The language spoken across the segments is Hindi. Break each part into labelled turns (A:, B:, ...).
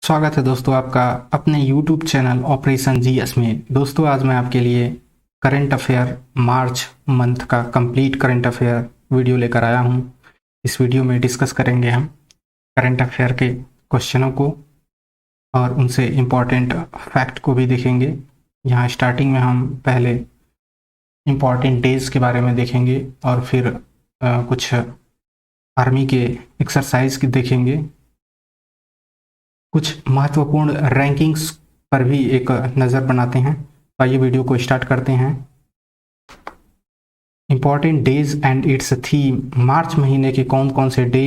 A: स्वागत है दोस्तों आपका अपने YouTube चैनल ऑपरेशन जीएस में। दोस्तों आज मैं आपके लिए करंट अफेयर मार्च मंथ का कंप्लीट करंट अफेयर वीडियो लेकर आया हूं। इस वीडियो में डिस्कस करेंगे हम करंट अफेयर के क्वेश्चनों को और उनसे इम्पॉर्टेंट फैक्ट को भी देखेंगे। यहाँ स्टार्टिंग में हम पहले इम्पॉर्टेंट डेज के बारे में देखेंगे और फिर कुछ आर्मी के एक्सरसाइज की देखेंगे। कुछ महत्वपूर्ण रैंकिंग्स पर भी एक नज़र बनाते हैं। तो आइए वीडियो को स्टार्ट करते हैं। Important days and its theme. मार्च महीने के कौन कौन से डे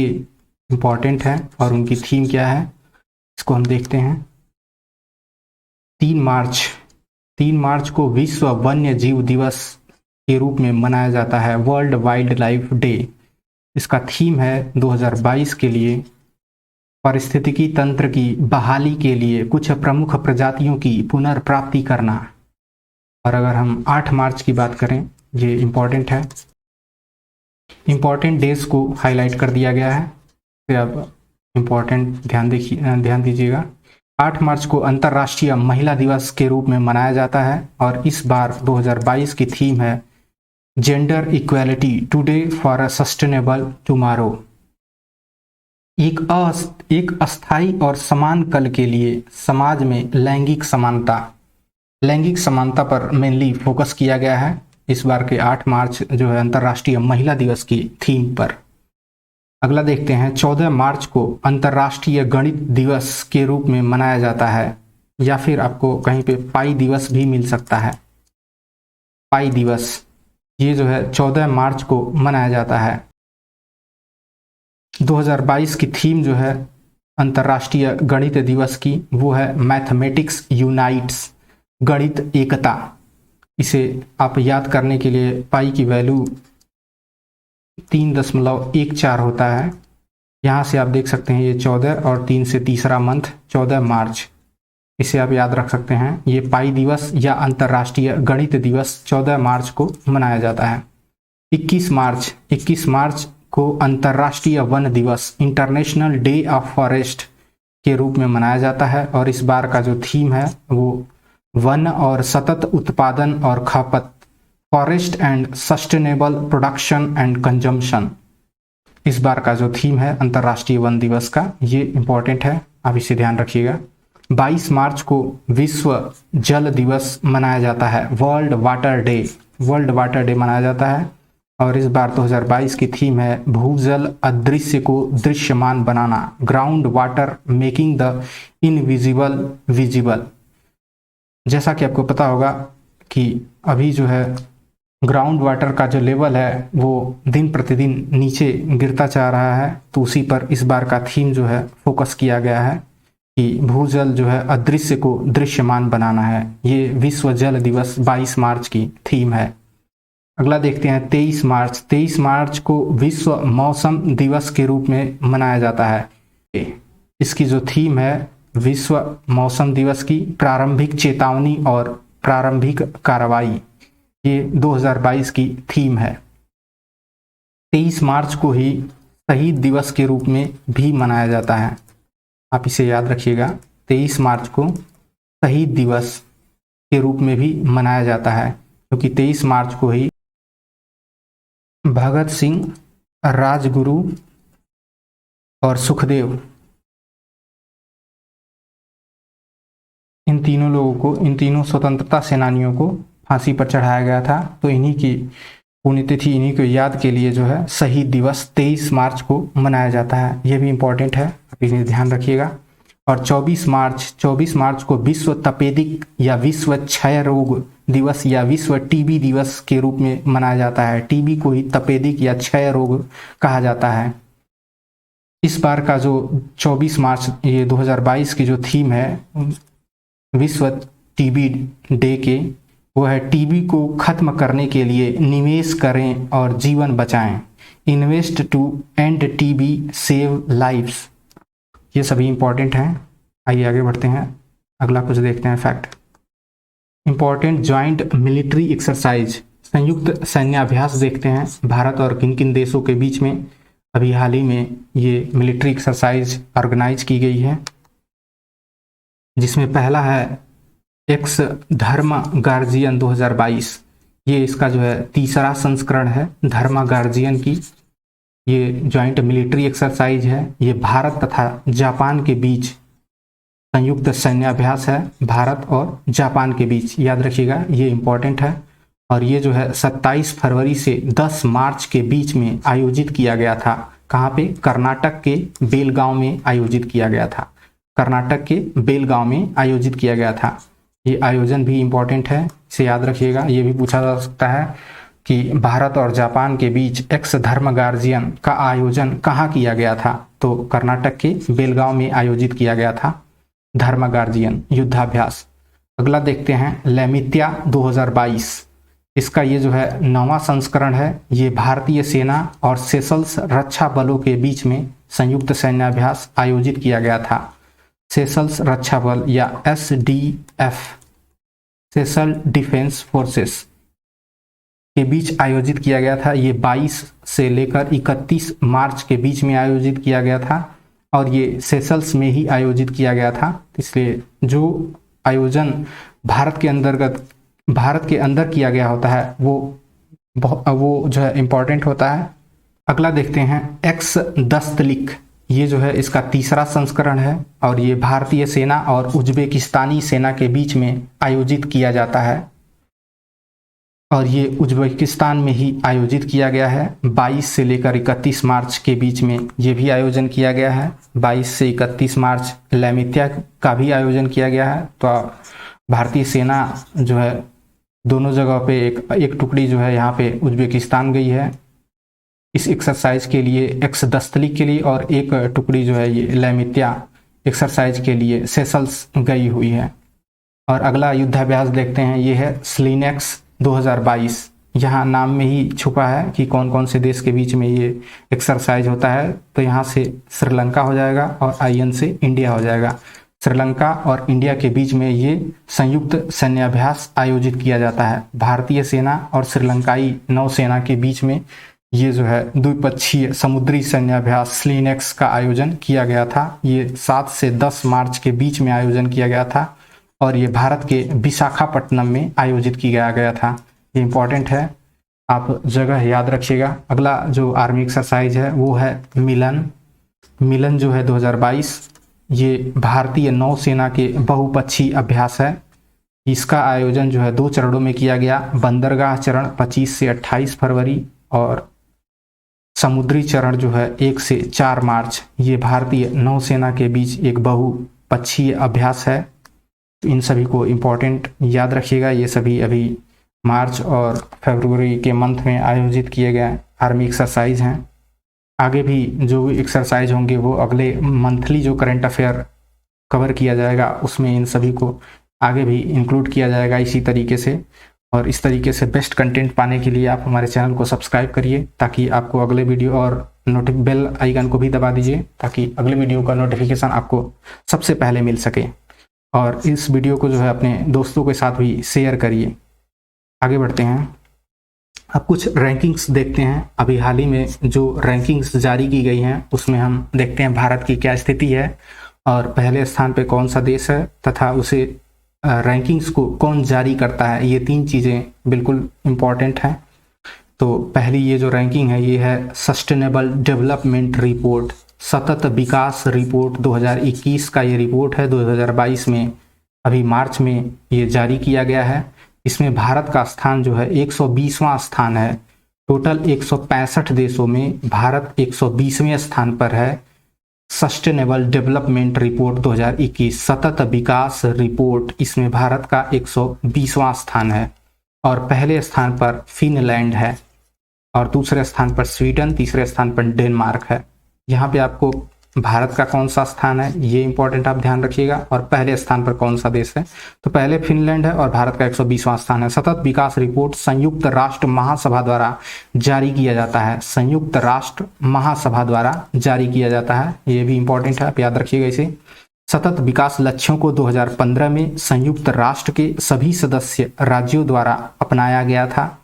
A: इम्पॉर्टेंट हैं और उनकी थीम क्या है, इसको हम देखते हैं। 3 मार्च को विश्व वन्य जीव दिवस के रूप में मनाया जाता है, वर्ल्ड वाइल्ड लाइफ डे। इसका थीम है 2022 के लिए पारिस्थितिकी तंत्र की बहाली के लिए कुछ प्रमुख प्रजातियों की पुनर्प्राप्ति करना। और अगर हम 8 मार्च की बात करें, ये इम्पॉर्टेंट है। इम्पॉर्टेंट डेज को हाईलाइट कर दिया गया है, तो अब इम्पॉर्टेंट ध्यान दीजिएगा। 8 मार्च को अंतर्राष्ट्रीय महिला दिवस के रूप में मनाया जाता है और इस बार 2022 की थीम है gender equality today for a sustainable tomorrow. एक अस्थायी और समान कल के लिए समाज में लैंगिक समानता पर मेनली फोकस किया गया है इस बार के 8 मार्च जो है अंतर्राष्ट्रीय महिला दिवस की थीम पर। अगला देखते हैं। 14 मार्च को अंतर्राष्ट्रीय गणित दिवस के रूप में मनाया जाता है, या फिर आपको कहीं पे पाई दिवस भी मिल सकता है। पाई दिवस ये जो है 14 मार्च को मनाया जाता है। 2022 की थीम जो है अंतर्राष्ट्रीय गणित दिवस की वो है मैथमेटिक्स यूनाइट्स, गणित एकता। इसे आप याद करने के लिए पाई की वैल्यू 3.14 होता है। यहाँ से आप देख सकते हैं ये 14 और 3 से तीसरा मंथ 14 मार्च, इसे आप याद रख सकते हैं। ये पाई दिवस या अंतर्राष्ट्रीय गणित दिवस 14 मार्च को मनाया जाता है। 21 मार्च को अंतर्राष्ट्रीय वन दिवस इंटरनेशनल डे ऑफ फॉरेस्ट के रूप में मनाया जाता है और इस बार का जो थीम है वो वन और सतत उत्पादन और खपत, forest and sustainable production and consumption. इस बार का जो थीम है अंतर्राष्ट्रीय वन दिवस का, ये इंपॉर्टेंट है, आप इसे ध्यान रखिएगा। 22 मार्च को विश्व जल दिवस मनाया जाता है, वर्ल्ड वाटर डे मनाया जाता है और इस बार 2022 की थीम है भूजल अदृश्य को दृश्यमान बनाना, ground water making the invisible visible. जैसा कि आपको पता होगा कि अभी जो है ग्राउंड वाटर का जो लेवल है वो दिन प्रतिदिन नीचे गिरता जा रहा है, तो उसी पर इस बार का थीम जो है फोकस किया गया है कि भूजल जो है अदृश्य को दृश्यमान बनाना है। ये विश्व जल दिवस 22 मार्च की थीम है। अगला देखते हैं 23 मार्च को विश्व मौसम दिवस के रूप में मनाया जाता है। इसकी जो थीम है विश्व मौसम दिवस की प्रारंभिक चेतावनी और प्रारंभिक कार्रवाई, ये 2022 की थीम है। 23 मार्च को ही शहीद दिवस के रूप में भी मनाया जाता है, आप इसे याद रखिएगा। 23 मार्च को शहीद दिवस के रूप में भी मनाया जाता है क्योंकि 23 मार्च को ही भगत सिंह, राजगुरु और सुखदेव, इन तीनों स्वतंत्रता सेनानियों को फांसी पर चढ़ाया गया था। तो इन्हीं की पुण्यतिथि, इन्हीं को याद के लिए जो है शहीद दिवस 23 मार्च को मनाया जाता है। यह भी इम्पोर्टेंट है, आप इन्हें ध्यान रखिएगा। और 24 मार्च को विश्व तपेदिक या विश्व क्षय रोग दिवस या विश्व टीबी दिवस के रूप में मनाया जाता है। टीबी को ही तपेदिक या क्षय रोग कहा जाता है। इस बार का जो 24 मार्च ये 2022 की जो थीम है विश्व टीबी डे के, वो है टीबी को खत्म करने के लिए निवेश करें और जीवन बचाएं, invest to end TB save lives. ये सभी इंपॉर्टेंट हैं। आइए आगे बढ़ते हैं, अगला कुछ देखते हैं fact. Important joint military exercise, संयुक्त सैन्याभ्यास देखते हैं भारत और किन किन देशों के बीच में अभी हाल ही में ये मिलिट्री एक्सरसाइज ऑर्गेनाइज की गई है। जिसमें पहला है एक्स धर्म गार्जियन 2022। ये इसका जो है तीसरा संस्करण है धर्म गार्जियन की। ये ज्वाइंट मिलिट्री एक्सरसाइज है। ये भारत तथा जापान के बीच संयुक्त सैन्याभ्यास है, भारत और जापान के बीच, याद रखिएगा, ये इंपॉर्टेंट है। और ये जो है 27 फरवरी से 10 मार्च के बीच में आयोजित किया गया था। कहाँ पे? कर्नाटक के बेलगांव में आयोजित किया गया था। कर्नाटक के बेलगांव में आयोजित किया गया था। ये आयोजन भी इम्पोर्टेंट है, इसे याद रखिएगा। ये भी पूछा जा सकता है कि भारत और जापान के बीच एक्स धर्म गार्जियन का आयोजन कहाँ किया गया था? तो कर्नाटक के बेलगांव में आयोजित किया गया था धर्म गार्जियन युद्धाभ्यास। अगला देखते हैं लैमित्या 2022। इसका ये जो है 9वां संस्करण है। ये भारतीय सेना और सेशल्स रक्षा बलों के बीच में संयुक्त सैन्याभ्यास आयोजित किया गया था। सेशल्स रक्षा बल या SDF, सेशल डिफेंस फोर्सेस के बीच आयोजित किया गया था। ये 22 से लेकर 31 मार्च के बीच में आयोजित किया गया था और ये सेशल्स में ही आयोजित किया गया था। इसलिए जो आयोजन भारत के अंदर किया गया होता है वो जो है इम्पोर्टेंट होता है। अगला देखते हैं एक्स दस्तलिक। ये जो है इसका तीसरा संस्करण है और ये भारतीय सेना और उज्बेकिस्तानी सेना के बीच में आयोजित किया जाता है और ये उज्बेकिस्तान में ही आयोजित किया गया है। 22 से लेकर 31 मार्च के बीच में ये भी आयोजन किया गया है। 22 से 31 मार्च लैमित्या का भी आयोजन किया गया है। तो भारतीय सेना जो है दोनों जगह पे एक टुकड़ी जो है यहाँ पे उज्बेकिस्तान गई है इस एक्सरसाइज के लिए, एक्स दस्तलिक के लिए, और एक टुकड़ी जो है ये लैमित्या एक्सरसाइज के लिए सेशल्स गई हुई है। और अगला युद्धाभ्यास देखते हैं, ये है स्लिनेक्स 2022। यहाँ नाम में ही छुपा है कि कौन कौन से देश के बीच में ये एक्सरसाइज होता है। तो यहाँ से श्रीलंका हो जाएगा और IN से इंडिया हो जाएगा। श्रीलंका और इंडिया के बीच में ये संयुक्त सैन्याभ्यास आयोजित किया जाता है। भारतीय सेना और श्रीलंकाई नौसेना के बीच में ये जो है द्विपक्षीय समुद्री सैन्याभ्यास स्लिनेक्स का आयोजन किया गया था। ये 7 से 10 मार्च के बीच में आयोजन किया गया था और ये भारत के विशाखापट्टनम में आयोजित किया गया था। ये इम्पॉर्टेंट है, आप जगह याद रखिएगा। अगला जो आर्मी एक्सरसाइज है वो है मिलन जो है 2022। ये भारतीय नौसेना के बहुपक्षीय अभ्यास है। इसका आयोजन जो है 2 चरणों में किया गया। बंदरगाह चरण 25 से 28 फरवरी और समुद्री चरण जो है 1 से 4 मार्च। ये भारतीय नौसेना के बीच एक बहुपक्षीय अभ्यास है। इन सभी को इम्पोर्टेंट याद रखिएगा। ये सभी अभी मार्च और फरवरी के मंथ में आयोजित किए गए आर्मी एक्सरसाइज हैं। आगे भी जो भी एक्सरसाइज होंगे वो अगले मंथली जो करंट अफेयर कवर किया जाएगा उसमें इन सभी को आगे भी इंक्लूड किया जाएगा इसी तरीके से। और इस तरीके से बेस्ट कंटेंट पाने के लिए आप हमारे चैनल को सब्सक्राइब करिए ताकि आपको अगले वीडियो, और बेल आइकन को भी दबा दीजिए ताकि अगले वीडियो का नोटिफिकेशन आपको सबसे पहले मिल सके। और इस वीडियो को जो है अपने दोस्तों के साथ भी शेयर करिए। आगे बढ़ते हैं, अब कुछ रैंकिंग्स देखते हैं। अभी हाल ही में जो रैंकिंग्स जारी की गई हैं उसमें हम देखते हैं भारत की क्या स्थिति है और पहले स्थान पे कौन सा देश है तथा उसे रैंकिंग्स को कौन जारी करता है। ये 3 चीज़ें बिल्कुल इम्पॉर्टेंट हैं। तो पहली ये जो रैंकिंग है ये है सस्टेनेबल डेवलपमेंट रिपोर्ट, सतत विकास रिपोर्ट 2021 का ये रिपोर्ट है। 2022 में अभी मार्च में ये जारी किया गया है। इसमें भारत का स्थान जो है 120वां स्थान है। टोटल 165 देशों में भारत 120वें स्थान पर है। सस्टेनेबल डेवलपमेंट रिपोर्ट 2021 सतत विकास रिपोर्ट, इसमें भारत का 120वां स्थान है और पहले स्थान पर फिनलैंड है और दूसरे स्थान पर स्वीडन, तीसरे स्थान पर डेनमार्क है। यहाँ पे आपको भारत का कौन सा स्थान है ये इंपॉर्टेंट आप ध्यान रखिएगा और पहले स्थान पर कौन सा देश है। तो पहले फिनलैंड है और भारत का 120वां स्थान है। सतत विकास रिपोर्ट संयुक्त राष्ट्र महासभा द्वारा जारी किया जाता है। संयुक्त राष्ट्र महासभा द्वारा जारी किया जाता है, ये भी इंपॉर्टेंट है, आप याद रखिएगा इसे। सतत विकास लक्ष्यों को 2015 में संयुक्त राष्ट्र के सभी सदस्य राज्यों द्वारा अपनाया गया था।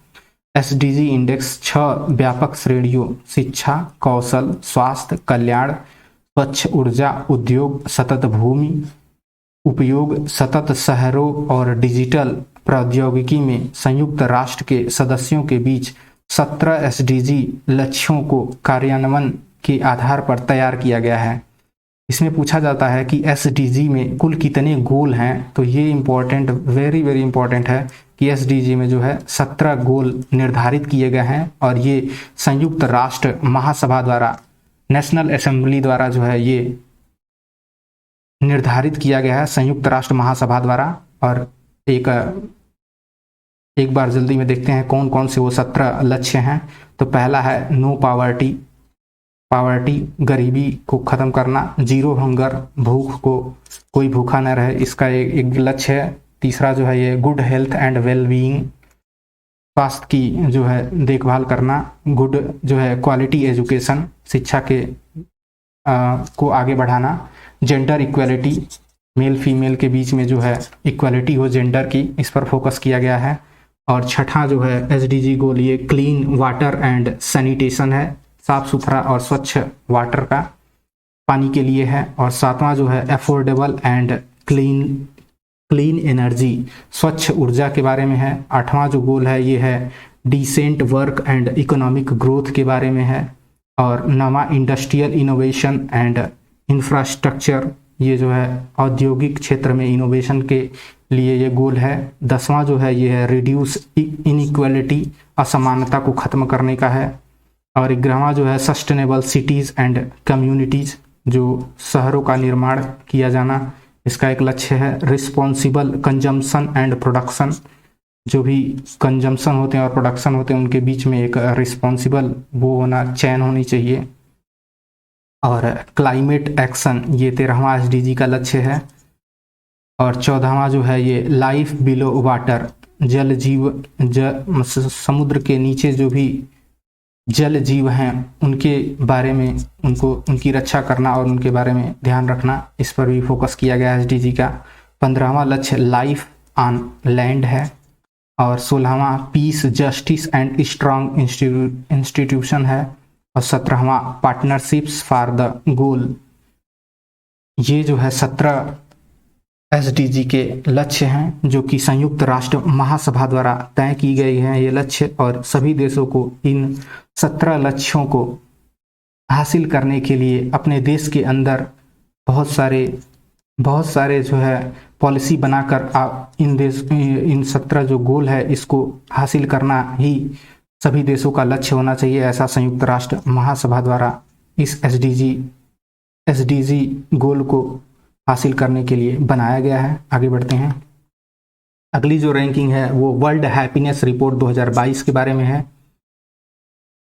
A: SDG इंडेक्स 6 व्यापक श्रेणियों शिक्षा, कौशल, स्वास्थ्य, कल्याण, स्वच्छ ऊर्जा, उद्योग, सतत भूमि, उपयोग सतत शहरों और डिजिटल प्रौद्योगिकी में संयुक्त राष्ट्र के सदस्यों के बीच 17 एसडीजी लक्ष्यों को कार्यान्वयन के आधार पर तैयार किया गया है। इसमें पूछा जाता है कि एसडीजी में कुल कितने गोल हैं, तो ये इम्पोर्टेंट, वेरी वेरी इंपॉर्टेंट है कि एसडीजी में जो है 17 गोल निर्धारित किए गए हैं और ये संयुक्त राष्ट्र महासभा द्वारा, नेशनल असेंबली द्वारा जो है ये निर्धारित किया गया है, संयुक्त राष्ट्र महासभा द्वारा। और एक बार जल्दी में देखते हैं कौन कौन से वो 17 लक्ष्य हैं। तो पहला है नो पावर्टी, गरीबी को ख़त्म करना, जीरो हंगर, भूख को कोई भूखा न रहे, इसका एक लक्ष्य है। तीसरा जो है ये good health and well being, स्वास्थ्य की जो है देखभाल करना, गुड जो है क्वालिटी एजुकेशन, शिक्षा के को आगे बढ़ाना, जेंडर इक्वलिटी, मेल फीमेल के बीच में जो है इक्वलिटी हो जेंडर की, इस पर फोकस किया गया है। और छठा जो है एसडीजी गोल ये क्लीन वाटर एंड सैनिटेशन है, साफ सुथरा और स्वच्छ वाटर का पानी के लिए है। और सातवां जो है अफोर्डेबल एंड क्लीन एनर्जी, स्वच्छ ऊर्जा के बारे में है। आठवां जो गोल है ये है decent work and economic growth के बारे में है। और नवा इंडस्ट्रियल इनोवेशन एंड इंफ्रास्ट्रक्चर, ये जो है औद्योगिक क्षेत्र में इनोवेशन के लिए ये गोल है। 10वां जो है ये है रिड्यूस इनइक्वालिटी, असमानता को ख़त्म करने का है। और 11वां जो है सस्टेनेबल सिटीज़ एंड कम्युनिटीज़, जो शहरों का निर्माण किया जाना, इसका एक लक्ष्य है। रिस्पॉन्सिबल कंजम्पशन एंड प्रोडक्शन, जो भी कंजम्पशन होते हैं और प्रोडक्शन होते हैं उनके बीच में एक रिस्पॉन्सिबल वो होना, चैन होनी चाहिए। और क्लाइमेट एक्शन, ये 13वां एसडीजी का लक्ष्य है। और 14वां जो है ये लाइफ बिलो वाटर, जल जीव, समुद्र के नीचे जो भी जल जीव हैं उनके बारे में, उनकी रक्षा करना और उनके बारे में ध्यान रखना, इस पर भी फोकस किया गया एसडीजी का। 15वां लक्ष्य लाइफ ऑन लैंड है। और 16वां peace, justice and strong institution है। और 17वां पार्टनरशिप्स फॉर द गोल। ये जो है 17 एसडीजी के लक्ष्य हैं जो कि संयुक्त राष्ट्र महासभा द्वारा तय की गई हैं ये लक्ष्य, और सभी देशों को इन 17 लक्ष्यों को हासिल करने के लिए अपने देश के अंदर बहुत सारे जो है पॉलिसी बनाकर इन 17 जो गोल है इसको हासिल करना ही सभी देशों का लक्ष्य होना चाहिए। ऐसा संयुक्त राष्ट्र महासभा द्वारा इस एसडीजी गोल को हासिल करने के लिए बनाया गया है। आगे बढ़ते हैं। अगली जो रैंकिंग है वो वर्ल्ड हैप्पीनेस रिपोर्ट 2022 के बारे में है।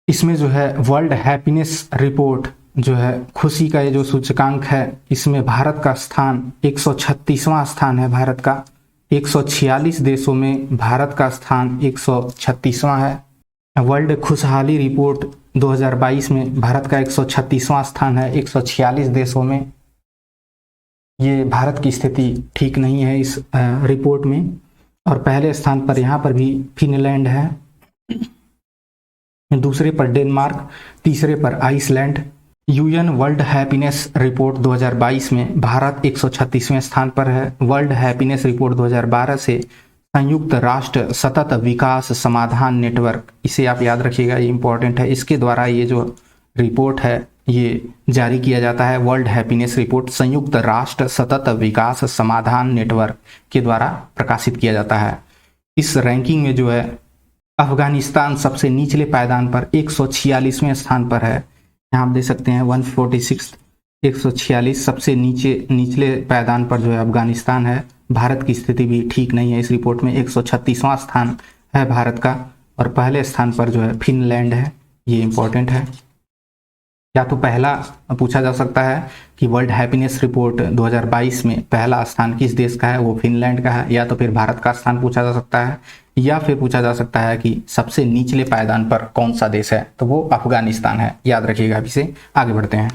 A: इसमें जो है वर्ल्ड हैप्पीनेस रिपोर्ट जो है खुशी का ये जो सूचकांक है, इसमें भारत का स्थान 136वां स्थान है। भारत का 146 देशों में भारत का स्थान 136वां है। वर्ल्ड खुशहाली रिपोर्ट 2022 में भारत का 136वां स्थान है 146 देशों में। ये भारत की स्थिति ठीक नहीं है इस रिपोर्ट में। और पहले स्थान पर यहाँ पर भी फिनलैंड है, दूसरे पर डेनमार्क, तीसरे पर Iceland. UN world happiness report 2022 में भारत 136वें स्थान पर है। वर्ल्ड हैप्पीनेस रिपोर्ट 2012 से संयुक्त राष्ट्र सतत विकास समाधान नेटवर्क, इसे आप याद रखिएगा, ये इंपॉर्टेंट है। इसके द्वारा ये जो रिपोर्ट है ये जारी किया जाता है। वर्ल्ड हैप्पीनेस रिपोर्ट संयुक्त राष्ट्र सतत विकास समाधान नेटवर्क के द्वारा प्रकाशित किया जाता है। इस रैंकिंग में जो है अफगानिस्तान सबसे निचले पायदान पर 146वें स्थान पर है। यहाँ आप देख सकते हैं 146, 146 सबसे निचले पायदान पर जो है अफगानिस्तान है। भारत की स्थिति भी ठीक नहीं है इस रिपोर्ट में। 136वां स्थान है भारत का और पहले स्थान पर जो है फिनलैंड है। ये इंपॉर्टेंट है। या तो पहला पूछा जा सकता है कि वर्ल्ड हैप्पीनेस रिपोर्ट 2022 में पहला स्थान किस देश का है, वो फिनलैंड का है, या तो फिर भारत का स्थान पूछा जा सकता है, या फिर पूछा जा सकता है कि सबसे निचले पायदान पर कौन सा देश है, तो वो अफगानिस्तान है। याद रखिएगा। अभी से आगे बढ़ते हैं।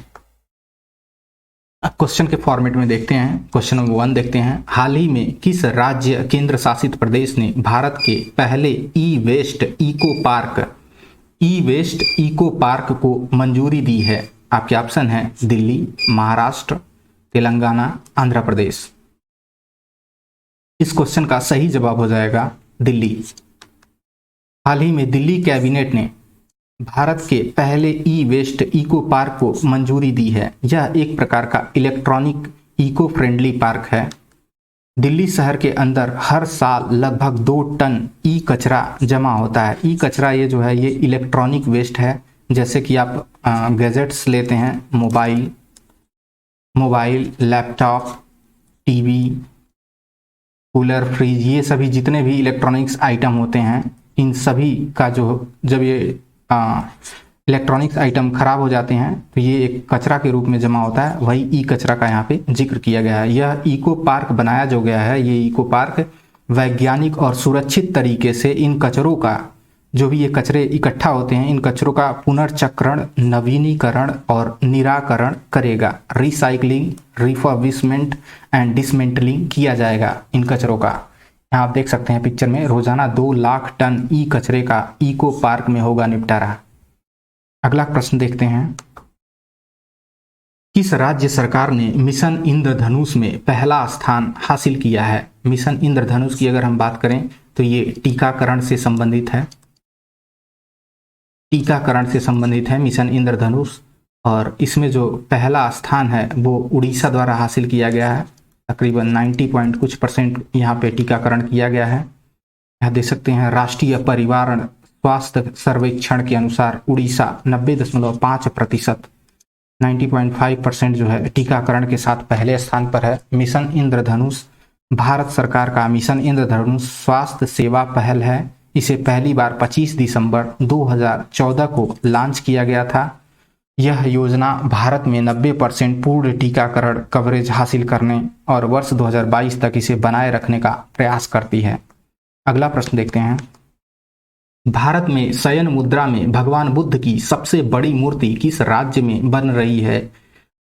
A: अब क्वेश्चन के फॉर्मेट में देखते हैं। क्वेश्चन नंबर 1 देखते हैं। हाल ही में किस राज्य केंद्र शासित प्रदेश ने भारत के पहले ई वेस्ट इको पार्क को मंजूरी दी है? आपके ऑप्शन है दिल्ली, महाराष्ट्र, तेलंगाना, आंध्र प्रदेश। इस क्वेश्चन का सही जवाब हो जाएगा दिल्ली। हाल ही में दिल्ली कैबिनेट ने भारत के पहले ई वेस्ट इको पार्क को मंजूरी दी है। यह एक प्रकार का इलेक्ट्रॉनिक इको फ्रेंडली पार्क है। दिल्ली शहर के अंदर हर साल लगभग 2 टन ई कचरा जमा होता है। ई कचरा ये जो है ये इलेक्ट्रॉनिक वेस्ट है, जैसे कि आप गैजेट्स लेते हैं, mobile, laptop, TV, cooler, fridge, ये सभी जितने भी इलेक्ट्रॉनिक्स आइटम होते हैं, इन सभी का जब ये इलेक्ट्रॉनिक्स आइटम खराब हो जाते हैं तो ये एक कचरा के रूप में जमा होता है, वही ई कचरा का यहाँ पे जिक्र किया गया है। यह इको पार्क बनाया जो गया है, ये इको पार्क वैज्ञानिक और सुरक्षित तरीके से इन कचरों का, जो भी ये कचरे इकट्ठा होते हैं, इन कचरों का पुनर्चक्रण, नवीनीकरण और निराकरण करेगा। रिसाइकलिंग, रिफर्बिशमेंट एंड डिसमेंटलिंग किया जाएगा इन कचरों का। यहाँ आप देख सकते हैं पिक्चर में, रोजाना 2 लाख टन ई कचरे का इको पार्क में होगा निपटारा। अगला प्रश्न देखते हैं, किस राज्य सरकार ने मिशन इंद्रधनुष में पहला स्थान हासिल किया है? मिशन इंद्रधनुष की अगर हम बात करें तो ये टीकाकरण से संबंधित है, मिशन इंद्रधनुष, और इसमें जो पहला स्थान है वो उड़ीसा द्वारा हासिल किया गया है। तकरीबन 90% यहाँ पे टीकाकरण किया गया है। यहाँ देख सकते हैं, राष्ट्रीय परिवार स्वास्थ्य सर्वेक्षण के अनुसार उड़ीसा 90.5%, 90.5% जो है टीकाकरण के साथ पहले स्थान पर है। मिशन इंद्रधनुष भारत सरकार का मिशन इंद्रधनुष स्वास्थ्य सेवा पहल है। इसे पहली बार 25 दिसंबर 2014 को लॉन्च किया गया था। यह योजना भारत में 90% पूर्ण टीकाकरण कवरेज हासिल करने और वर्ष 2022 तक इसे बनाए रखने का प्रयास करती है। अगला प्रश्न देखते हैं, भारत में शयन मुद्रा में भगवान बुद्ध की सबसे बड़ी मूर्ति किस राज्य में बन रही है?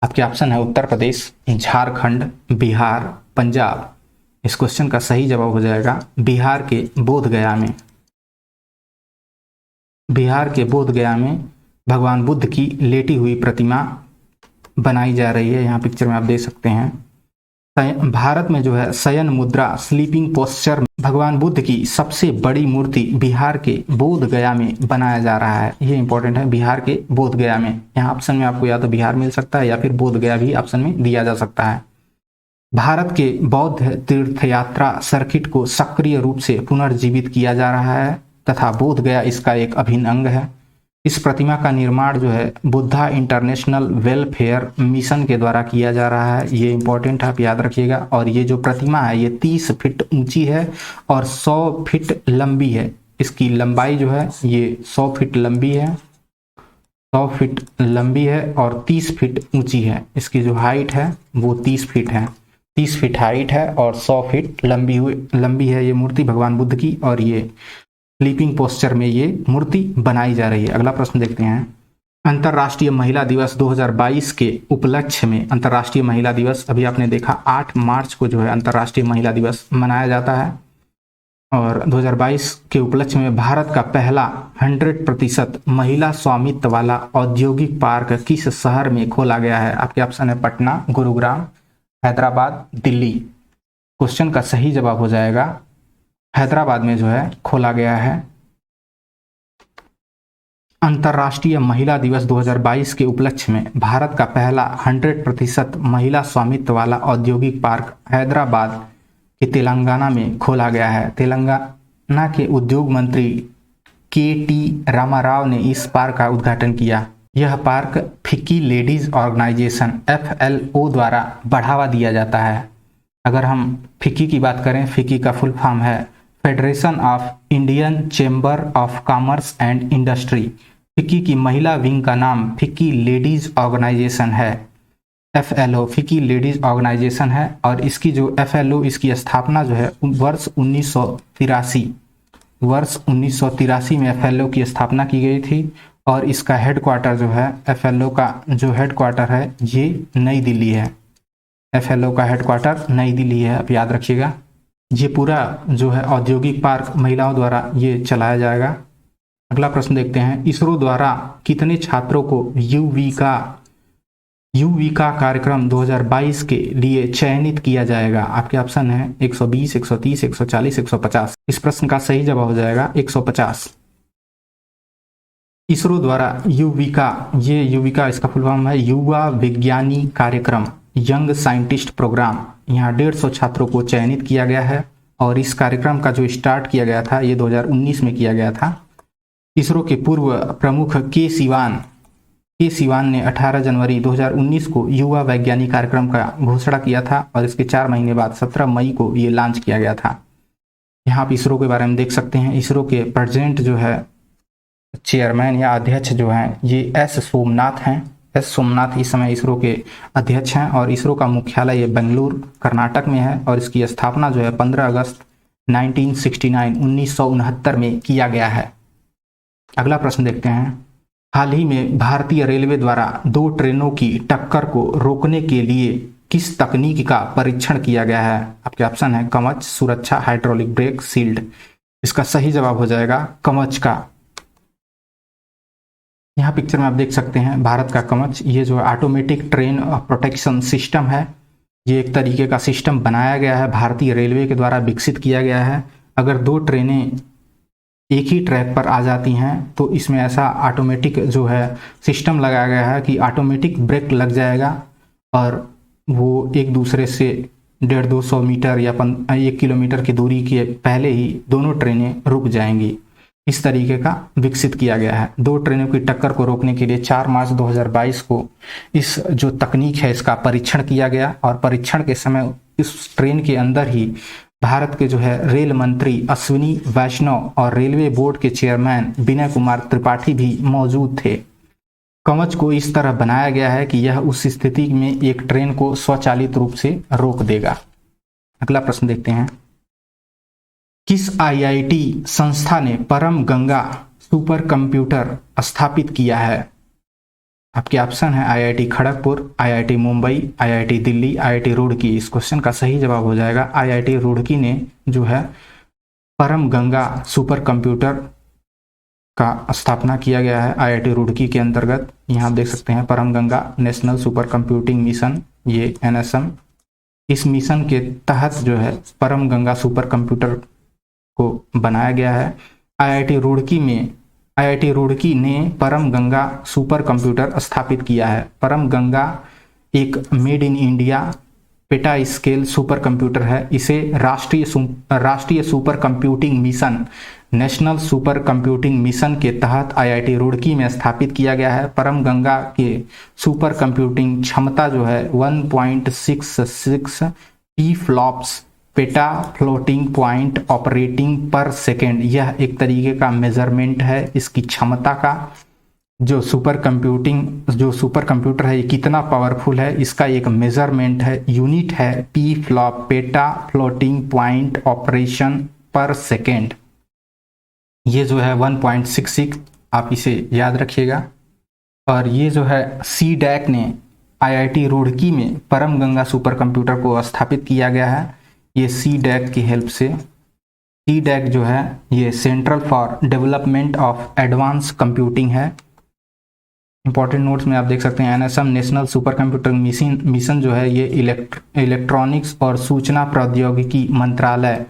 A: आपके ऑप्शन है उत्तर प्रदेश, झारखंड, बिहार, पंजाब। इस क्वेश्चन का सही जवाब हो जाएगा बिहार के बोधगया में। बिहार के बोधगया में भगवान बुद्ध की लेटी हुई प्रतिमा बनाई जा रही है। यहाँ पिक्चर में आप देख सकते हैं, भारत में जो है शयन मुद्रा स्लीपिंग पोस्चर में भगवान बुद्ध की सबसे बड़ी मूर्ति बिहार के बोधगया में बनाया जा रहा है। ये इंपॉर्टेंट है, बिहार के बोधगया में। यहाँ ऑप्शन में आपको या तो बिहार मिल सकता है या फिर बोधगया भी ऑप्शन में दिया जा सकता है। भारत के बौद्ध तीर्थयात्रा सर्किट को सक्रिय रूप से पुनर्जीवित किया जा रहा है तथा बोधगया इसका एक अभिन्न अंग है। इस प्रतिमा का निर्माण जो है बुद्धा इंटरनेशनल वेलफेयर मिशन के द्वारा किया जा रहा है। ये इंपॉर्टेंट आप याद रखिएगा। और ये जो प्रतिमा है ये 30 फीट ऊंची है और 100 फीट लंबी है। इसकी लंबाई जो है ये 100 फीट लंबी है, 100 फीट लंबी है और 30 फीट ऊंची है। इसकी जो हाइट है वो 30 फीट है, 30 फीट हाइट है और 100 फीट लंबी है ये मूर्ति भगवान बुद्ध की, और ये स्लीपिंग पोस्चर में ये मूर्ति बनाई जा रही है। अगला प्रश्न देखते हैं, अंतर्राष्ट्रीय महिला दिवस 2022 के उपलक्ष्य में, अंतर्राष्ट्रीय महिला दिवस अभी आपने देखा 8 मार्च को जो है अंतर्राष्ट्रीय महिला दिवस मनाया जाता है, और 2022 के उपलक्ष्य में भारत का पहला 100% महिला स्वामित्व वाला औद्योगिक पार्क किस शहर में खोला गया है? आपके ऑप्शन है पटना, गुरुग्राम, हैदराबाद, दिल्ली। क्वेश्चन का सही जवाब हो जाएगा हैदराबाद में जो है खोला गया है। अंतर्राष्ट्रीय महिला दिवस 2022 के उपलक्ष्य में भारत का पहला 100% महिला स्वामित्व वाला औद्योगिक पार्क हैदराबाद के तेलंगाना में खोला गया है। तेलंगाना के उद्योग मंत्री KT रामाराव ने इस पार्क का उद्घाटन किया। यह park FICCI ladies organisation FLO द्वारा बढ़ावा दिया जाता है। अगर हम फिक्की की बात करें, फिक्की का फुल फॉर्म है federation of Indian chamber of commerce and industry. FICCI की महिला विंग का नाम फिक्की लेडीज ऑर्गेनाइजेशन है। FLO फिक्की लेडीज ऑर्गेनाइजेशन है, और इसकी जो FLO इसकी स्थापना जो है वर्ष 1983 में FLO की स्थापना की गई थी, और इसका हेडक्वार्टर जो है FLO का जो हेडक्वार्टर है ये नई दिल्ली है। FLO का हेडक्वार्टर नई दिल्ली है, आप याद रखिएगा। ये पूरा जो है औद्योगिक पार्क महिलाओं द्वारा ये चलाया जाएगा। अगला प्रश्न देखते हैं, इसरो द्वारा कितने छात्रों को युविका युविका कार्यक्रम 2022 के लिए चयनित किया जाएगा? आपके ऑप्शन है 120, 130, 140, 150। इस प्रश्न का सही जवाब हो जाएगा 150। इसरो द्वारा युविका इसका फुल फॉर्म है युवा विज्ञानी कार्यक्रम, यंग साइंटिस्ट प्रोग्राम। यहाँ 150 छात्रों को चयनित किया गया है और इस कार्यक्रम का जो स्टार्ट किया गया था ये 2019 में किया गया था। इसरो के पूर्व प्रमुख के सिवान ने 18 जनवरी 2019 को युवा वैज्ञानिक कार्यक्रम का घोषणा किया था और इसके 4 महीने बाद 17 मई को ये लॉन्च किया गया था। यहाँ आप इसरो के बारे में देख सकते हैं। इसरो के प्रेसिडेंट जो है, चेयरमैन या अध्यक्ष जो हैं, ये एस सोमनाथ हैं। एस सोमनाथ इस समय इसरो के अध्यक्ष हैं और इसरो का मुख्यालय ये बेंगलुरु कर्नाटक में है और इसकी स्थापना जो है 15 अगस्त 1969 में किया गया है। अगला प्रश्न देखते हैं। हाल ही में भारतीय रेलवे द्वारा 2 ट्रेनों की टक्कर को रोकने के लिए किस तकनीक का परीक्षण किया गया है? आपके ऑप्शन है कवच, सुरक्षा, हाइड्रोलिक ब्रेक, सील्ड। इसका सही जवाब हो जाएगा कवच का। यहाँ पिक्चर में आप देख सकते हैं भारत का कवच। ये जो ऑटोमेटिक ट्रेन प्रोटेक्शन सिस्टम है, ये एक तरीके का सिस्टम बनाया गया है, भारतीय रेलवे के द्वारा विकसित किया गया है। अगर 2 ट्रेनें एक ही ट्रैक पर आ जाती हैं तो इसमें ऐसा ऑटोमेटिक जो है सिस्टम लगाया गया है कि ऑटोमेटिक ब्रेक लग जाएगा और वो एक दूसरे से 150-200 मीटर या 1 किलोमीटर की दूरी के पहले ही दोनों ट्रेनें रुक जाएंगी। इस तरीके का विकसित किया गया है। 2 ट्रेनों की टक्कर को रोकने के लिए 4 मार्च 2022 को इस जो तकनीक है इसका परीक्षण किया गया और परीक्षण के समय इस ट्रेन के अंदर ही भारत के जो है रेल मंत्री अश्विनी वैष्णव और रेलवे बोर्ड के चेयरमैन विनय कुमार त्रिपाठी भी मौजूद थे। कवच को इस तरह बनाया गया है कि यह उस स्थिति में एक ट्रेन को स्वचालित रूप से रोक देगा। अगला प्रश्न देखते हैं। किस आईआईटी संस्था ने परम गंगा सुपर कंप्यूटर स्थापित किया है? आपके ऑप्शन है IIT Kharagpur, IIT Mumbai, IIT Delhi, IIT Roorkee. इस क्वेश्चन का सही जवाब हो जाएगा आईआईटी रुड़की ने जो है परम गंगा सुपर कंप्यूटर का स्थापना किया गया है आईआईटी रुड़की के अंतर्गत। यहाँ आप देख सकते हैं परम Ganga national super computing mission, ये NSM। इस मिशन के तहत जो है परम गंगा सुपर कंप्यूटर को बनाया गया है। आईआईटी रुड़की ने परम गंगा सुपर कंप्यूटर स्थापित किया है। परम गंगा एक made in India PETA scale super computer है। इसे राष्ट्रीय super computing mission, national super computing mission के तहत आईआईटी रुड़की में स्थापित किया गया है। परम गंगा के सुपर कंप्यूटिंग क्षमता जो है 1.66 पीफ्लॉप्स पेटा फ्लोटिंग पॉइंट ऑपरेटिंग पर सेकेंड। यह एक तरीके का मेजरमेंट है इसकी क्षमता का। जो सुपर कंप्यूटर है ये कितना पावरफुल है इसका एक मेजरमेंट है, यूनिट है P flop, PETA floating point operation पर सेकेंड। ये जो है 1.66, आप इसे याद रखिएगा। और ये जो है CDAC ने आईआईटी रुड़की में परम गंगा सुपर कंप्यूटर को स्थापित किया गया है। ये CDAC की हेल्प से। CDAC जो है ये central for development of advance computing है। इंपॉर्टेंट नोट्स में आप देख सकते हैं NSM national super computer mission जो है ये इलेक्ट्रॉनिक्स और सूचना प्रौद्योगिकी मंत्रालय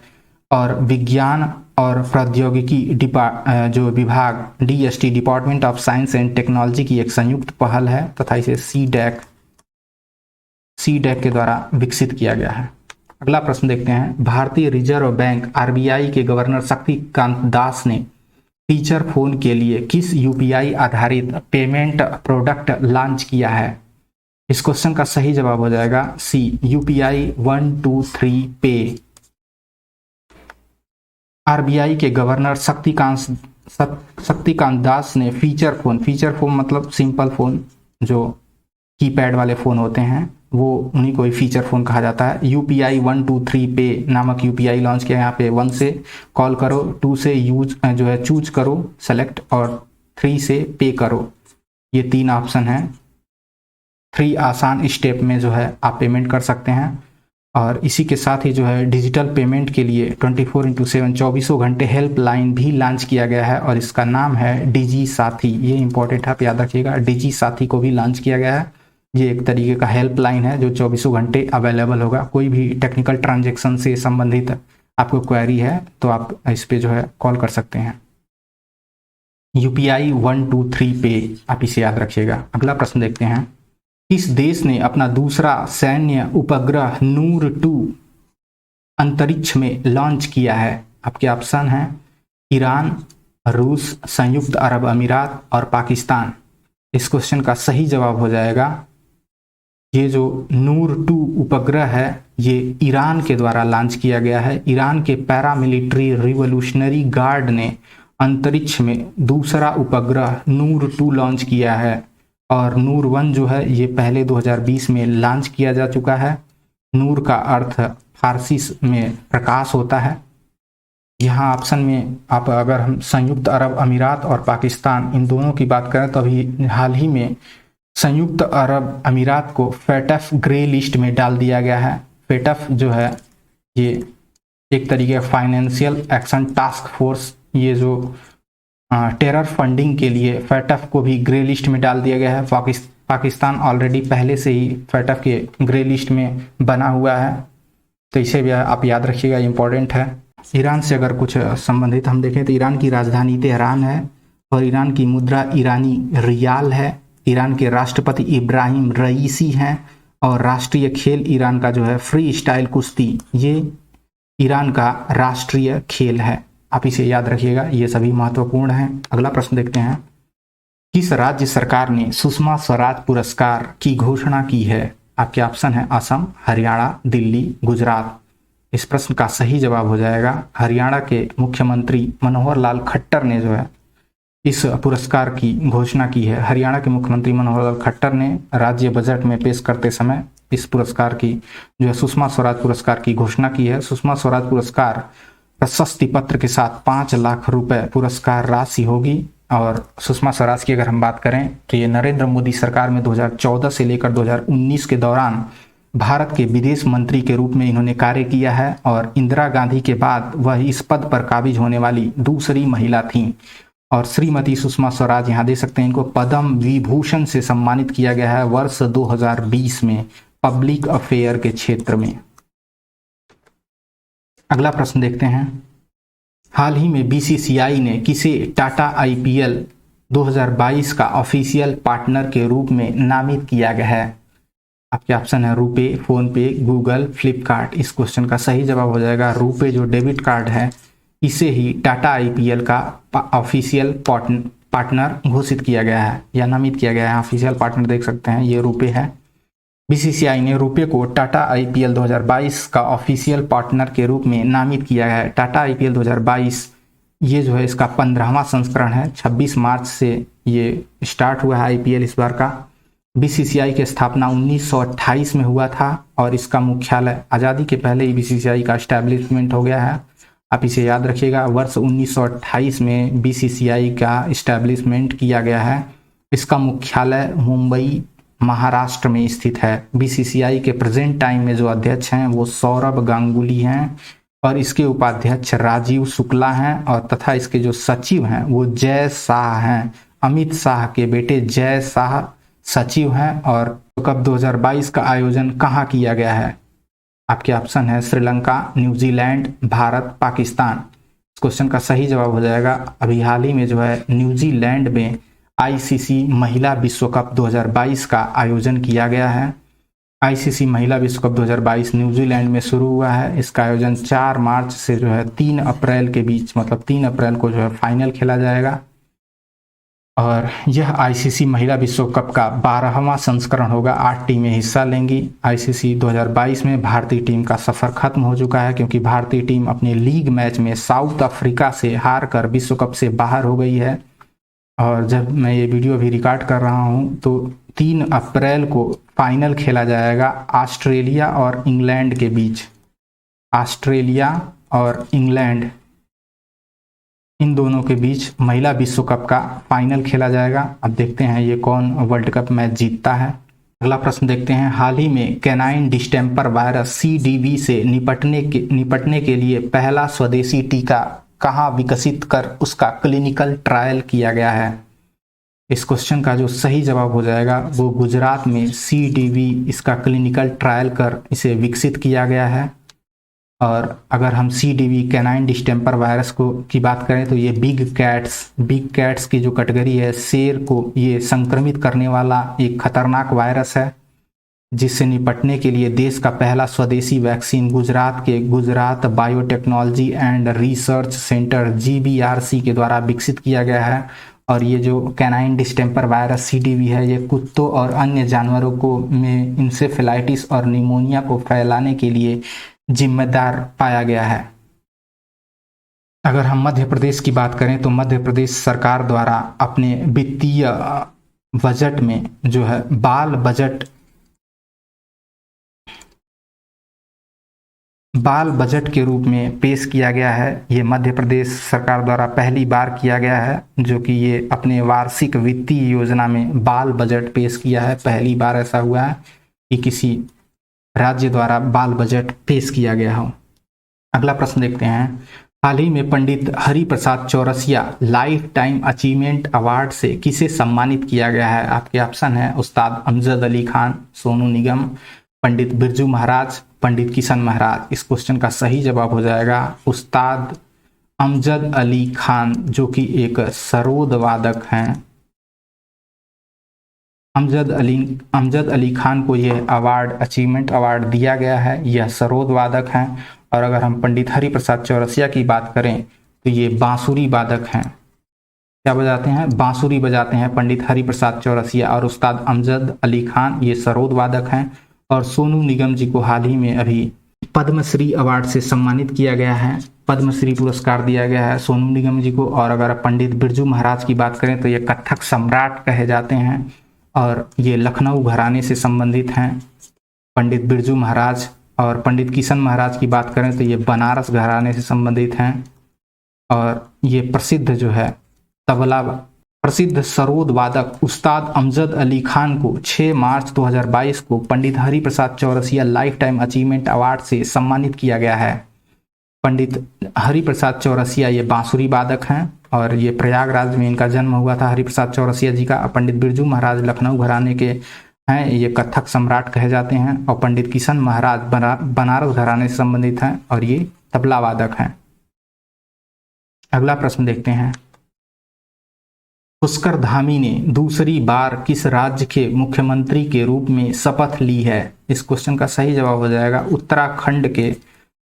A: और विज्ञान और प्रौद्योगिकी जो विभाग DST department of science and technology की एक संयुक्त पहल है तथा इसे CDAC के द्वारा विकसित किया गया है। अगला प्रश्न देखते हैं। भारतीय रिजर्व बैंक RBI के गवर्नर शक्तिकांत दास ने फीचर फोन के लिए किस UPI आधारित पेमेंट प्रोडक्ट लॉन्च किया है? इस क्वेश्चन का सही जवाब हो जाएगा C, UPI 123 पे। RBI के गवर्नर शक्तिकांत दास ने फीचर फोन मतलब सिंपल फोन, जो कीपैड वाले फोन होते हैं वो उन्हीं को ही फीचर फोन कहा जाता है। UPI 123 पे नामक UPI लॉन्च किया। यहाँ पे 1 से कॉल करो, 2 से चूज करो सेलेक्ट और 3 से पे करो। ये 3 ऑप्शन हैं। 3 आसान स्टेप में जो है आप पेमेंट कर सकते हैं। और इसी के साथ ही जो है डिजिटल पेमेंट के लिए 24/7 24 घंटे हेल्पलाइन भी लॉन्च किया गया है और इसका नाम है डिजी साथी। ये इंपॉर्टेंट है, आप याद रखिएगा। डिजी साथी को भी लॉन्च किया गया है ये एक तरीके का हेल्पलाइन है जो 24 घंटे अवेलेबल होगा। कोई भी टेक्निकल ट्रांजेक्शन से संबंधित आपको क्वेरी है तो आप इस पे जो है कॉल कर सकते हैं। UPI 123 पे आप इसे याद रखिएगा। अगला प्रश्न देखते हैं, किस देश ने अपना दूसरा सैन्य उपग्रह नूर 2 अंतरिक्ष में लॉन्च किया है? आपके ऑप्शन हैं ईरान, रूस, संयुक्त अरब अमीरात और पाकिस्तान। इस क्वेश्चन का सही जवाब हो जाएगा ये जो नूर 2 उपग्रह है ये ईरान के द्वारा लॉन्च किया गया है। ईरान के पैरामिलिट्री रिवोल्यूशनरी गार्ड ने अंतरिक्ष में दूसरा उपग्रह नूर 2 लॉन्च किया है और नूर 1 जो है ये पहले 2020 में लॉन्च किया जा चुका है। नूर का अर्थ फारसी में प्रकाश होता है। यहाँ ऑप्शन में आप अगर हम संयुक्त अरब अमीरात और पाकिस्तान इन दोनों की बात करें तो अभी हाल ही में संयुक्त अरब अमीरात को फेटफ ग्रे लिस्ट में डाल दिया गया है। फेटफ जो है ये एक तरीके का फाइनेंशियल एक्शन टास्क फोर्स, ये जो टेरर फंडिंग के लिए फेटफ को भी ग्रे लिस्ट में डाल दिया गया है। पाकिस्तान ऑलरेडी पहले से ही फेटफ के ग्रे लिस्ट में बना हुआ है, तो इसे भी आप याद रखिएगा, इम्पोर्टेंट है। ईरान से अगर कुछ संबंधित हम देखें तो ईरान की राजधानी तेहरान है और ईरान की मुद्रा ईरानी रियाल है। ईरान के राष्ट्रपति इब्राहिम रईसी हैं और राष्ट्रीय खेल ईरान का जो है फ्री स्टाइल कुश्ती, ये ईरान का राष्ट्रीय खेल है। आप इसे याद रखिएगा, ये सभी महत्वपूर्ण हैं। अगला प्रश्न देखते हैं, किस राज्य सरकार ने सुषमा स्वराज पुरस्कार की घोषणा की है? आपके ऑप्शन है असम, हरियाणा, दिल्ली, गुजरात। इस प्रश्न का सही जवाब हो जाएगा हरियाणा के मुख्यमंत्री मनोहर लाल खट्टर ने जो है इस पुरस्कार की घोषणा की है। हरियाणा के मुख्यमंत्री मनोहर लाल खट्टर ने राज्य बजट में पेश करते समय इस पुरस्कार की जो है सुषमा स्वराज पुरस्कार की घोषणा की है। सुषमा स्वराज पुरस्कार प्रशस्ति पत्र के साथ 5 लाख रुपए पुरस्कार राशि होगी। और सुषमा स्वराज की अगर हम बात करें तो ये नरेंद्र मोदी सरकार में 2014 से लेकर 2019 के दौरान भारत के विदेश मंत्री के रूप में इन्होंने कार्य किया है और इंदिरा गांधी के बाद वह इस पद पर काबिज होने वाली दूसरी महिला थीं। और श्रीमती सुषमा स्वराज यहाँ देख सकते हैं, इनको पद्म विभूषण से सम्मानित किया गया है वर्ष 2020 में पब्लिक अफेयर के क्षेत्र में। अगला प्रश्न देखते हैं, हाल ही में BCCI ने किसे टाटा IPL 2022 का ऑफिशियल पार्टनर के रूप में नामित किया गया है? आपके ऑप्शन है रुपे, फोन पे, गूगल, फ्लिपकार्ट। इस क्वेश्चन का सही जवाब हो जाएगा रुपे जो डेबिट कार्ड है इसे ही टाटा IPL का ऑफिशियल पार्टनर घोषित किया गया है या नामित किया गया है। ऑफिशियल पार्टनर देख सकते हैं ये रुपे है। BCCI ने रुपे को टाटा IPL 2022 का ऑफिशियल पार्टनर के रूप में नामित किया है। टाटा IPL 2022 ये जो है इसका 15वां संस्करण है। 26 मार्च से ये स्टार्ट हुआ है IPL इस बार का। BCCI की स्थापना 1928 में हुआ था और इसका मुख्यालय आज़ादी के पहले ही BCCI का एस्टैब्लिशमेंट हो गया है। आप इसे याद रखिएगा, वर्ष 1928 में BCCI का एस्टैब्लिशमेंट किया गया है। इसका मुख्यालय मुंबई महाराष्ट्र में स्थित है। BCCI के प्रेजेंट टाइम में जो अध्यक्ष हैं वो सौरभ गांगुली हैं और इसके उपाध्यक्ष राजीव शुक्ला हैं और तथा इसके जो सचिव हैं वो जय शाह हैं। अमित शाह के बेटे जय शाह सचिव हैं। और कप 2022 का आयोजन कहाँ किया गया है? आपके ऑप्शन है श्रीलंका, न्यूजीलैंड, भारत, पाकिस्तान। इस क्वेश्चन का सही जवाब हो जाएगा अभी हाल ही में जो है न्यूजीलैंड में ICC महिला विश्व कप 2022 का आयोजन किया गया है। ICC महिला विश्व कप 2022 न्यूजीलैंड में शुरू हुआ है। इसका आयोजन 4 मार्च से जो है 3 अप्रैल के बीच, मतलब 3 अप्रैल को जो है फाइनल खेला जाएगा। और यह ICC महिला विश्व कप का 12वां संस्करण होगा। 8 टीमें हिस्सा लेंगी। ICC 2022 में भारतीय टीम का सफर खत्म हो चुका है क्योंकि भारतीय टीम अपने लीग मैच में साउथ अफ्रीका से हार कर विश्व कप से बाहर हो गई है। और जब मैं ये वीडियो अभी रिकॉर्ड कर रहा हूँ तो 3 अप्रैल को फाइनल खेला जाएगा ऑस्ट्रेलिया और इंग्लैंड के बीच। ऑस्ट्रेलिया और इंग्लैंड इन दोनों के बीच महिला विश्व कप का फाइनल खेला जाएगा। अब देखते हैं ये कौन वर्ल्ड कप मैच जीतता है। अगला प्रश्न देखते हैं, हाल ही में कैनाइन डिस्टेम्पर वायरस CDV से निपटने के लिए पहला स्वदेशी टीका कहाँ विकसित कर उसका क्लिनिकल ट्रायल किया गया है? इस क्वेश्चन का जो सही जवाब हो जाएगा वो गुजरात में CDV इसका क्लिनिकल ट्रायल कर इसे विकसित किया गया है। और अगर हम CDV कैनाइन डिस्टेम्पर वायरस को की बात करें तो ये बिग कैट्स की जो कैटेगरी है, शेर को ये संक्रमित करने वाला एक खतरनाक वायरस है, जिससे निपटने के लिए देश का पहला स्वदेशी वैक्सीन गुजरात के Gujarat biotechnology and research centre GBRC के द्वारा विकसित किया गया है। और ये जो कैनाइन डिस्टेम्पर वायरस CDV है, ये कुत्तों और अन्य जानवरों को में इंसेफेलाइटिस और निमोनिया को फैलाने के लिए जिम्मेदार पाया गया है। अगर हम मध्य प्रदेश की बात करें तो मध्य प्रदेश सरकार द्वारा अपने वित्तीय बजट में जो है बाल बजट के रूप में पेश किया गया है। ये मध्य प्रदेश सरकार द्वारा पहली बार किया गया है, जो कि ये अपने वार्षिक वित्तीय योजना में बाल बजट पेश किया है। पहली बार ऐसा हुआ है कि किसी राज्य द्वारा बाल बजट पेश किया गया हो। अगला प्रश्न देखते हैं। हाल ही में Pandit Hariprasad Chaurasia lifetime achievement award से किसे सम्मानित किया गया है? आपके ऑप्शन है उस्ताद अमजद अली खान, सोनू निगम, पंडित बिरजू महाराज, पंडित किशन महाराज। इस क्वेश्चन का सही जवाब हो जाएगा उस्ताद अमजद अली खान, जो कि एक सरोद वादक हैं। अमजद अली खान को यह अवार्ड, अचीवमेंट अवार्ड दिया गया है। यह सरोद वादक हैं। और अगर हम पंडित हरिप्रसाद चौरसिया की बात करें तो ये बांसुरी वादक हैं। क्या बजाते हैं? बांसुरी बजाते हैं पंडित हरिप्रसाद चौरसिया। और उस्ताद अमजद अली खान ये सरोद वादक हैं। और सोनू निगम जी को हाल ही में अभी पद्मश्री अवार्ड से सम्मानित किया गया है। पद्मश्री पुरस्कार दिया गया है सोनू निगम जी को। और अगर पंडित बिरजू महाराज की बात करें तो ये कथक सम्राट कहे जाते हैं और ये लखनऊ घराने से संबंधित हैं, पंडित बिरजू महाराज। और पंडित किशन महाराज की बात करें तो ये बनारस घराने से संबंधित हैं। और ये प्रसिद्ध सरोद वादक उस्ताद अमजद अली खान को 6 मार्च 2022 को Pandit Hariprasad Chaurasia lifetime achievement award से सम्मानित किया गया है। पंडित हरिप्रसाद चौरसिया ये बांसुरी वादक हैं और ये प्रयागराज में इनका जन्म हुआ था हरिप्रसाद चौरसिया जी का। पंडित बिरजू महाराज लखनऊ घराने के हैं, ये कथक सम्राट कहे जाते हैं। और पंडित किशन महाराज बनारस घराने से संबंधित हैं और ये तबला वादक हैं। अगला प्रश्न देखते हैं। पुष्कर धामी ने दूसरी बार किस राज्य के मुख्यमंत्री के रूप में शपथ ली है? इस क्वेश्चन का सही जवाब हो जाएगा उत्तराखंड के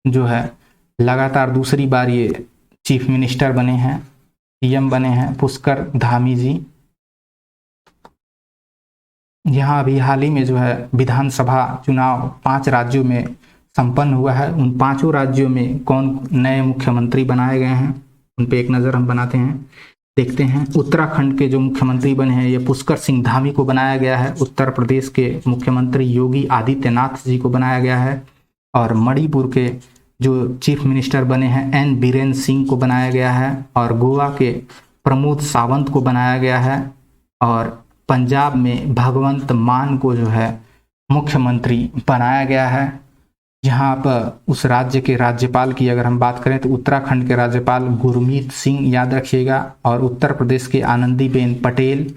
A: जो है लगातार दूसरी बार ये चीफ मिनिस्टर बने हैं, CM बने हैं पुष्कर धामी जी। यहाँ अभी हाल ही में जो है विधानसभा चुनाव 5 राज्यों में संपन्न हुआ है। उन 5 राज्यों में कौन नए मुख्यमंत्री बनाए गए हैं उन पे एक नज़र हम बनाते हैं, देखते हैं। उत्तराखंड के जो मुख्यमंत्री बने हैं ये पुष्कर सिंह धामी को बनाया गया है। उत्तर प्रदेश के मुख्यमंत्री योगी आदित्यनाथ जी को बनाया गया है। और मणिपुर के जो चीफ मिनिस्टर बने हैं N बीरेन सिंह को बनाया गया है। और गोवा के प्रमोद सावंत को बनाया गया है। और पंजाब में भगवंत मान को जो है मुख्यमंत्री बनाया गया है। यहाँ पर उस राज्य के राज्यपाल की अगर हम बात करें तो उत्तराखंड के राज्यपाल गुरमीत सिंह याद रखिएगा। और उत्तर प्रदेश के आनंदीबेन पटेल,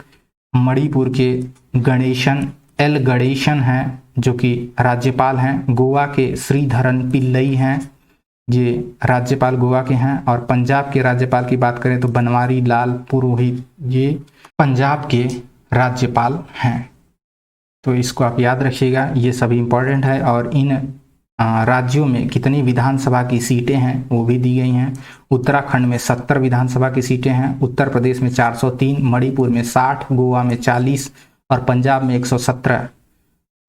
A: मणिपुर के गणेशन हैं जो कि राज्यपाल हैं। गोवा के श्रीधरन पिल्लई हैं, ये राज्यपाल गोवा के हैं। और पंजाब के राज्यपाल की बात करें तो बनवारी लाल पुरोहित, ये पंजाब के राज्यपाल हैं। तो इसको आप याद रखिएगा, ये सभी इंपॉर्टेंट है। और इन राज्यों में कितनी विधानसभा की सीटें हैं वो भी दी गई हैं। उत्तराखंड में 70 विधानसभा की सीटें हैं, उत्तर प्रदेश में 403, मणिपुर में 60, गोवा में 40 और पंजाब में 117।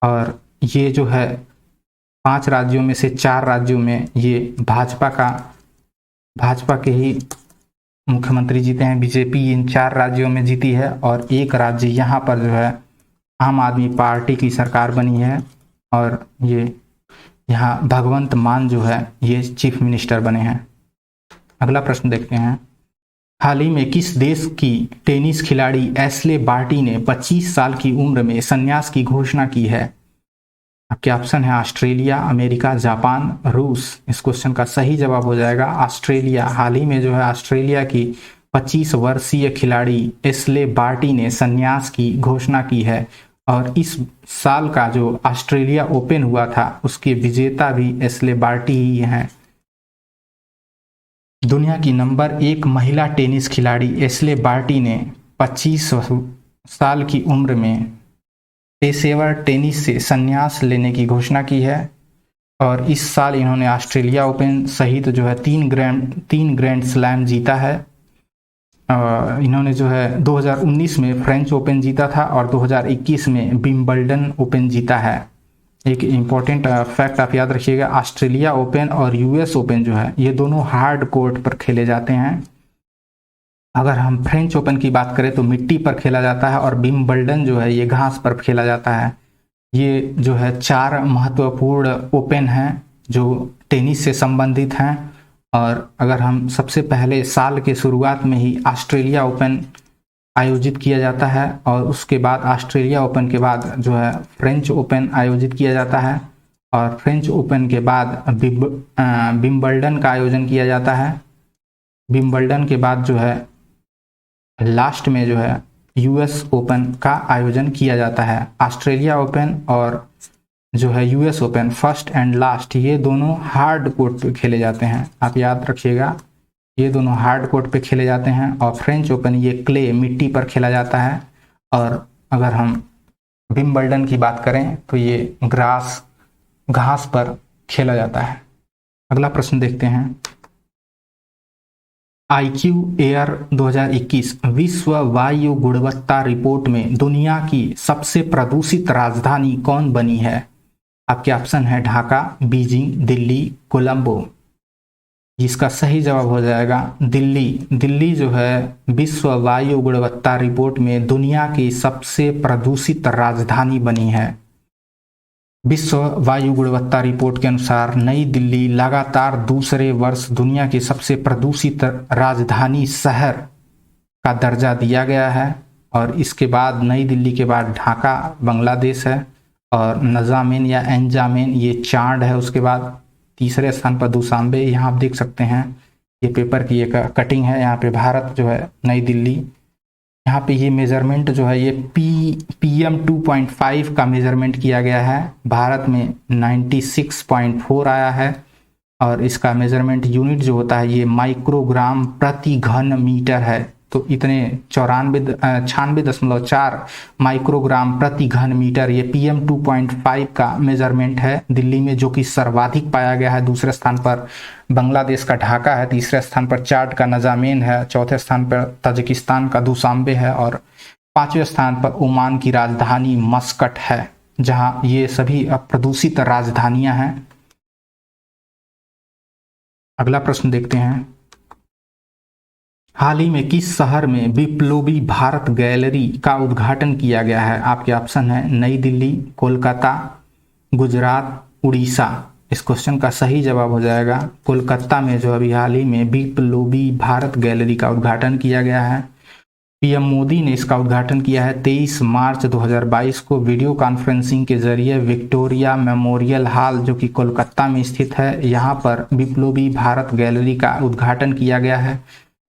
A: और ये जो है 5 राज्यों में से 4 राज्यों में ये भाजपा के ही मुख्यमंत्री जीते हैं। बीजेपी इन 4 राज्यों में जीती है। और एक राज्य यहाँ पर जो है आम आदमी पार्टी की सरकार बनी है और ये यहाँ भगवंत मान जो है ये चीफ मिनिस्टर बने हैं। अगला प्रश्न देखते हैं। हाल ही में किस देश की टेनिस खिलाड़ी एशले बार्टी ने 25 साल की उम्र में संन्यास की घोषणा की है? आपके ऑप्शन है ऑस्ट्रेलिया, अमेरिका, जापान, रूस। इस क्वेश्चन का सही जवाब हो जाएगा ऑस्ट्रेलिया। हाल ही में जो है ऑस्ट्रेलिया की 25 वर्षीय खिलाड़ी एशले बार्टी ने संन्यास की घोषणा की है और इस साल का जो ऑस्ट्रेलिया ओपन हुआ था उसके विजेता भी एशले बार्टी ही हैं। दुनिया की नंबर 1 महिला टेनिस खिलाड़ी एशले बार्टी ने 25 साल की उम्र में पेशेवर टेनिस से संन्यास लेने की घोषणा की है और इस साल इन्होंने ऑस्ट्रेलिया ओपन सहित जो है तीन ग्रैंड स्लैम जीता है। इन्होंने जो है 2019 में फ्रेंच ओपन जीता था और 2021 में विंबलडन ओपन जीता है। एक इम्पॉर्टेंट फैक्ट आप याद रखिएगा, ऑस्ट्रेलिया ओपन और यूएस ओपन जो है ये दोनों हार्ड कोर्ट पर खेले जाते हैं। अगर हम फ्रेंच ओपन की बात करें तो मिट्टी पर खेला जाता है और विंबलडन जो है ये घास पर खेला जाता है। ये जो है 4 महत्वपूर्ण ओपन हैं जो टेनिस से संबंधित हैं और अगर हम सबसे पहले साल के शुरुआत में ही ऑस्ट्रेलिया ओपन आयोजित किया जाता है और उसके बाद ऑस्ट्रेलिया ओपन के बाद जो है फ्रेंच ओपन आयोजित किया जाता है और फ्रेंच ओपन के बाद विंबलडन का आयोजन किया जाता है। विंबलडन के बाद जो है लास्ट में जो है यूएस ओपन का आयोजन किया जाता है। ऑस्ट्रेलिया ओपन और जो है US open first and last ये दोनों हार्ड कोर्ट पे खेले जाते हैं, आप याद रखिएगा, ये दोनों हार्ड कोर्ट पे खेले जाते हैं और फ्रेंच ओपन ये क्ले मिट्टी पर खेला जाता है और अगर हम विंबलडन की बात करें तो ये घास पर खेला जाता है। अगला प्रश्न देखते हैं। IQ एयर 2021 विश्व वायु गुणवत्ता रिपोर्ट में दुनिया की सबसे प्रदूषित राजधानी कौन बनी है? आपके ऑप्शन है ढाका, बीजिंग, दिल्ली, कोलंबो। जिसका सही जवाब हो जाएगा दिल्ली। दिल्ली जो है विश्व वायु गुणवत्ता रिपोर्ट में दुनिया की सबसे प्रदूषित राजधानी बनी है। विश्व वायु गुणवत्ता रिपोर्ट के अनुसार नई दिल्ली लगातार दूसरे वर्ष दुनिया की सबसे प्रदूषित राजधानी शहर का दर्जा दिया गया है और इसके बाद नई दिल्ली के बाद ढाका बांग्लादेश है और नजामिन या एंजामिन ये चांड है। उसके बाद तीसरे स्थान पर दुशांबे, यहाँ आप देख सकते हैं ये पेपर की एक कटिंग है। यहाँ पे भारत जो है नई दिल्ली, यहाँ पे ये मेजरमेंट जो है ये PM 2.5 का मेजरमेंट किया गया है। भारत में 96.4 आया है और इसका मेजरमेंट यूनिट जो होता है ये माइक्रोग्राम प्रति घन मीटर है। तो इतने 96.4 माइक्रोग्राम प्रति घन मीटर ये PM 2.5 का मेजरमेंट है दिल्ली में, जो कि सर्वाधिक पाया गया है। दूसरे स्थान पर बांग्लादेश का ढाका है, तीसरे स्थान पर चाड का नजामेन है, चौथे स्थान पर ताजिकिस्तान का दुशांबे है और 5वें स्थान पर ओमान की राजधानी मस्कट है, जहां ये सभी प्रदूषित राजधानियां हैं। अगला प्रश्न देखते हैं। हाल ही में किस शहर में बिप्लोबी भारत गैलरी का उद्घाटन किया गया है? आपके ऑप्शन है नई दिल्ली, कोलकाता, गुजरात, उड़ीसा। इस क्वेश्चन का सही जवाब हो जाएगा कोलकाता में जो अभी हाल ही में बिप्लोबी भारत गैलरी का उद्घाटन किया गया है। PM मोदी ने इसका उद्घाटन किया है 23 मार्च 2022 को वीडियो कॉन्फ्रेंसिंग के जरिए विक्टोरिया मेमोरियल हॉल जो कि कोलकाता में स्थित है, यहाँ पर बिप्लोबी भारत गैलरी का उद्घाटन किया गया है।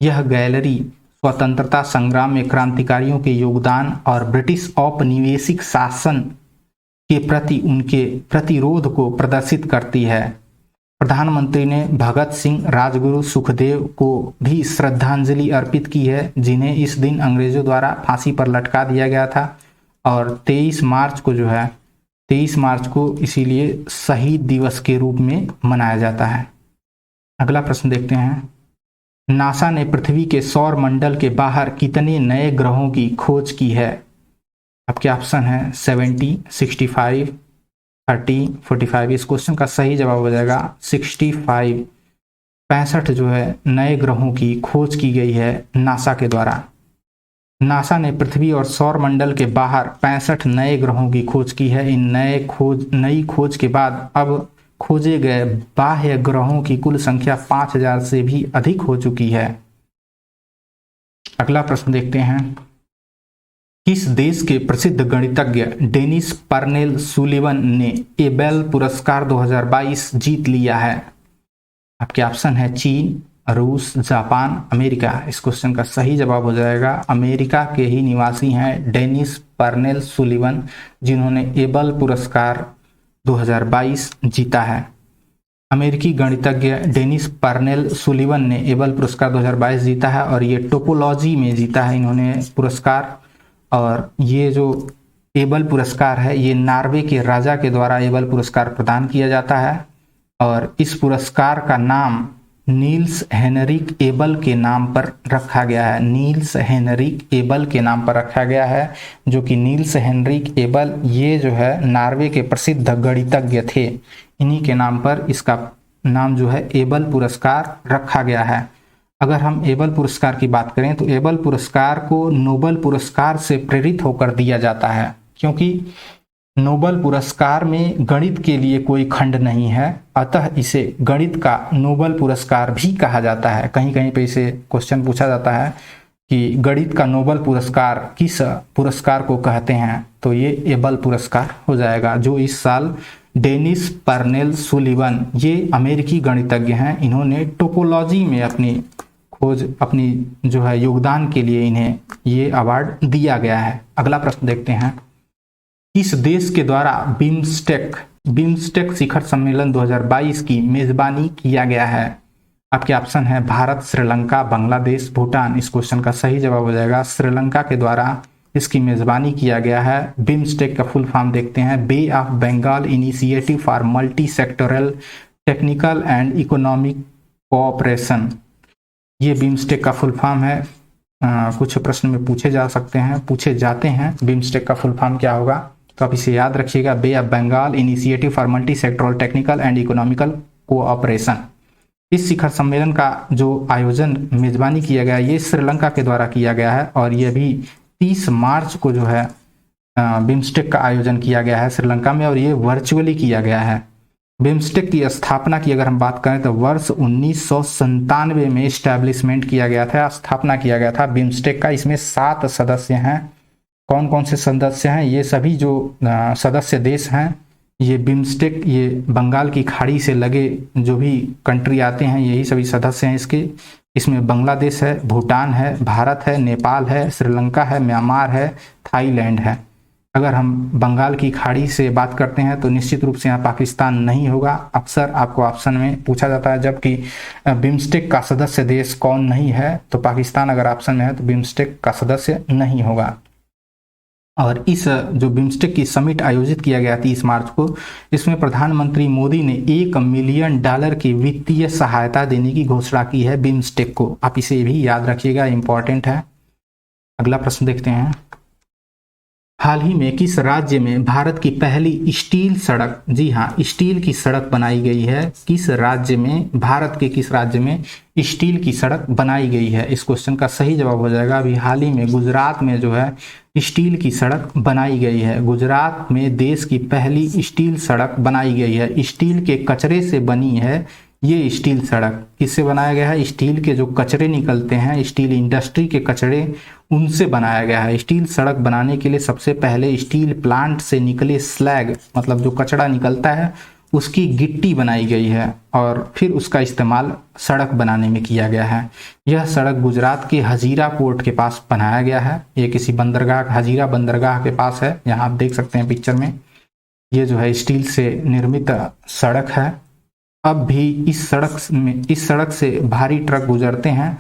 A: यह गैलरी स्वतंत्रता संग्राम में क्रांतिकारियों के योगदान और ब्रिटिश औपनिवेशिक शासन के प्रति उनके प्रतिरोध को प्रदर्शित करती है। प्रधानमंत्री ने भगत सिंह, राजगुरु, सुखदेव को भी श्रद्धांजलि अर्पित की है, जिन्हें इस दिन अंग्रेजों द्वारा फांसी पर लटका दिया गया था और 23 मार्च को इसीलिए शहीद दिवस के रूप में मनाया जाता है। अगला प्रश्न देखते हैं। नासा ने पृथ्वी के सौर मंडल के बाहर कितने नए ग्रहों की खोज की है? आपके ऑप्शन है 70, 65, 30, 45। इस क्वेश्चन का सही जवाब हो जाएगा 65। 65 जो है नए ग्रहों की खोज की गई है नासा के द्वारा। नासा ने पृथ्वी और सौर मंडल के बाहर 65 नए ग्रहों की खोज की है। इन नई खोज के बाद अब खोजे गए बाह्य ग्रहों की कुल संख्या 5000 से भी अधिक हो चुकी है। अगला प्रश्न देखते हैं। किस देश के प्रसिद्ध गणितज्ञ डेनिस पर्नेल सुलिवन ने एबेल पुरस्कार 2022 जीत लिया है? आपके ऑप्शन है चीन, रूस, जापान, अमेरिका। इस क्वेश्चन का सही जवाब हो जाएगा अमेरिका के ही निवासी हैं डेनिस पर्नेल सुलिवन, जिन्होंने एबल पुरस्कार 2022 जीता है। अमेरिकी गणितज्ञ डेनिस पर्नेल सुलिवन ने एबल पुरस्कार 2022 जीता है और ये टोपोलॉजी में जीता है इन्होंने पुरस्कार। और ये जो एबल पुरस्कार है ये नॉर्वे के राजा के द्वारा एबल पुरस्कार प्रदान किया जाता है और इस पुरस्कार का नाम नील्स हेनरिक एबल के नाम पर रखा गया है। नील्स हेनरिक एबल के नाम पर रखा गया है, जो कि नील्स हेनरिक एबल ये जो है नॉर्वे के प्रसिद्ध गणितज्ञ थे, इन्हीं के नाम पर इसका नाम जो है एबल पुरस्कार रखा गया है। अगर हम एबल पुरस्कार की बात करें तो एबल पुरस्कार को नोबेल पुरस्कार से प्रेरित होकर दिया जाता है, क्योंकि नोबेल पुरस्कार में गणित के लिए कोई खंड नहीं है, अतः इसे गणित का नोबेल पुरस्कार भी कहा जाता है। कहीं कहीं पे इसे क्वेश्चन पूछा जाता है कि गणित का नोबेल पुरस्कार किस पुरस्कार को कहते हैं, तो ये एबल पुरस्कार हो जाएगा, जो इस साल डेनिस पर्नेल सुलिवन ये अमेरिकी गणितज्ञ हैं, इन्होंने टोपोलॉजी में अपनी खोज, अपनी जो है योगदान के लिए इन्हें ये अवार्ड दिया गया है। अगला प्रश्न देखते हैं, किस देश के द्वारा बिम्स्टेक शिखर सम्मेलन 2022 की मेजबानी किया गया है? आपके ऑप्शन है भारत, श्रीलंका, बांग्लादेश, भूटान। इस क्वेश्चन का सही जवाब हो जाएगा श्रीलंका के द्वारा इसकी मेजबानी किया गया है। बिम्स्टेक का फुल फॉर्म देखते हैं, bay of Bengal initiative for multi sectoral technical and economic cooperation. ये बिम्स्टेक का फुल फॉर्म है। कुछ प्रश्न में पूछे जाते हैं बिम्स्टेक का फुल फॉर्म क्या होगा, तो आप इसे याद रखिएगा, bay of Bengal initiative for multi sectoral technical and economical cooperation. इस शिखर सम्मेलन का जो आयोजन मेजबानी किया गया ये श्रीलंका के द्वारा किया गया है और ये भी 30 मार्च को जो है बिम्स्टेक का आयोजन किया गया है श्रीलंका में और ये वर्चुअली किया गया है। बिम्स्टेक की स्थापना की अगर हम बात करें तो वर्ष 1997 में इस्टेब्लिशमेंट किया गया था, स्थापना किया गया था बिम्स्टेक का। इसमें 7 सदस्य हैं। कौन कौन से सदस्य हैं? ये सभी जो सदस्य देश हैं ये बिम्स्टेक, ये बंगाल की खाड़ी से लगे जो भी कंट्री आते हैं यही सभी सदस्य हैं इसके। इसमें बांग्लादेश है, भूटान है, भारत है, नेपाल है, श्रीलंका है, म्यांमार है, थाईलैंड है। अगर हम बंगाल की खाड़ी से बात करते हैं तो निश्चित रूप से यहाँ पाकिस्तान नहीं होगा। अक्सर आपको ऑप्शन में पूछा जाता है, जबकि बिम्स्टेक का सदस्य देश कौन नहीं है, तो पाकिस्तान अगर ऑप्शन में है तो बिम्स्टेक का सदस्य नहीं होगा। और इस जो बिम्स्टेक की समिट आयोजित किया गया 30 मार्च को, इसमें प्रधानमंत्री मोदी ने $1 मिलियन की वित्तीय सहायता देने की घोषणा की है बिम्स्टेक को। आप इसे भी याद रखिएगा, इंपॉर्टेंट है। अगला प्रश्न देखते हैं, हाल ही में किस राज्य में भारत की पहली स्टील सड़क, जी हाँ स्टील की सड़क बनाई गई है? किस राज्य में, भारत के किस राज्य में स्टील की सड़क बनाई गई है? इस क्वेश्चन का सही जवाब हो जाएगा अभी हाल ही में गुजरात में जो है स्टील की सड़क बनाई गई है। गुजरात में देश की पहली स्टील सड़क बनाई गई है। स्टील के कचरे से बनी है ये स्टील सड़क। किससे बनाया गया है? स्टील के जो कचरे निकलते हैं, स्टील इंडस्ट्री के कचरे, उनसे बनाया गया है। स्टील सड़क बनाने के लिए सबसे पहले स्टील प्लांट से निकले स्लैग, मतलब जो कचरा निकलता है उसकी गिट्टी बनाई गई है और फिर उसका इस्तेमाल सड़क बनाने में किया गया है। यह सड़क गुजरात के हजीरा पोर्ट के पास बनाया गया है। ये किसी बंदरगाह, हजीरा बंदरगाह के पास है। यहाँ आप देख सकते हैं पिक्चर में, ये जो है स्टील से निर्मित सड़क है। अब भी इस सड़क से भारी ट्रक गुजरते हैं,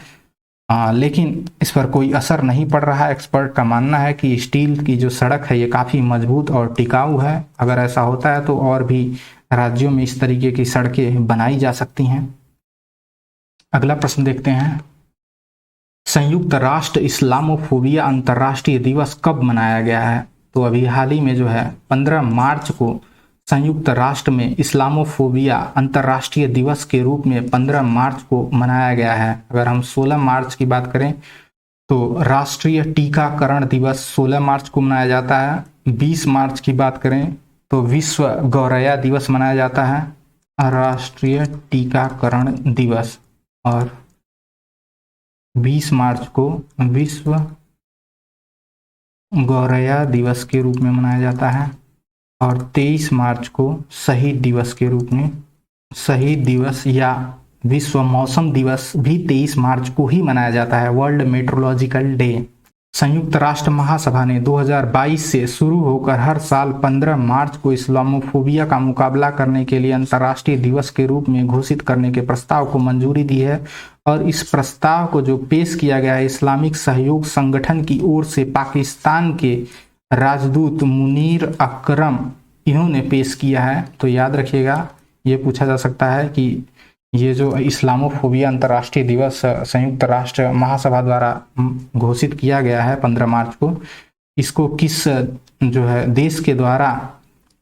A: लेकिन इस पर कोई असर नहीं पड़ रहा है। एक्सपर्ट का मानना है कि स्टील की जो सड़क है ये काफ़ी मजबूत और टिकाऊ है। अगर ऐसा होता है तो और भी राज्यों में इस तरीके की सड़कें बनाई जा सकती हैं। अगला प्रश्न देखते हैं, संयुक्त राष्ट्र इस्लामोफोबिया अंतर्राष्ट्रीय दिवस कब मनाया गया है? तो अभी हाल ही में जो है 15 मार्च को संयुक्त राष्ट्र में इस्लामोफोबिया अंतर्राष्ट्रीय दिवस के रूप में 15 मार्च को मनाया गया है। अगर हम 16 मार्च की बात करें तो राष्ट्रीय टीकाकरण दिवस 16 मार्च को मनाया जाता है। 20 मार्च की बात करें तो विश्व गौरैया दिवस मनाया जाता है, राष्ट्रीय टीकाकरण दिवस। और 20 मार्च को विश्व गौरैया दिवस के रूप में मनाया जाता है और 23 मार्च को शहीद दिवस के रूप में, शहीद दिवस या विश्व मौसम दिवस भी 23 मार्च को ही मनाया जाता है, वर्ल्ड मेट्रोलॉजिकल डे। संयुक्त राष्ट्र महासभा ने 2022 से शुरू होकर हर साल 15 मार्च को इस्लामोफोबिया का मुकाबला करने के लिए अंतर्राष्ट्रीय दिवस के रूप में घोषित करने के प्रस्ताव को मंजूरी दी है। और इस प्रस्ताव को जो पेश किया गया है इस्लामिक सहयोग संगठन की ओर से पाकिस्तान के राजदूत मुनीर अकरम इन्होंने पेश किया है। तो याद रखिएगा, ये पूछा जा सकता है कि ये जो इस्लामोफोबिया अंतर्राष्ट्रीय दिवस संयुक्त राष्ट्र महासभा द्वारा घोषित किया गया है 15 मार्च को, इसको किस जो है देश के द्वारा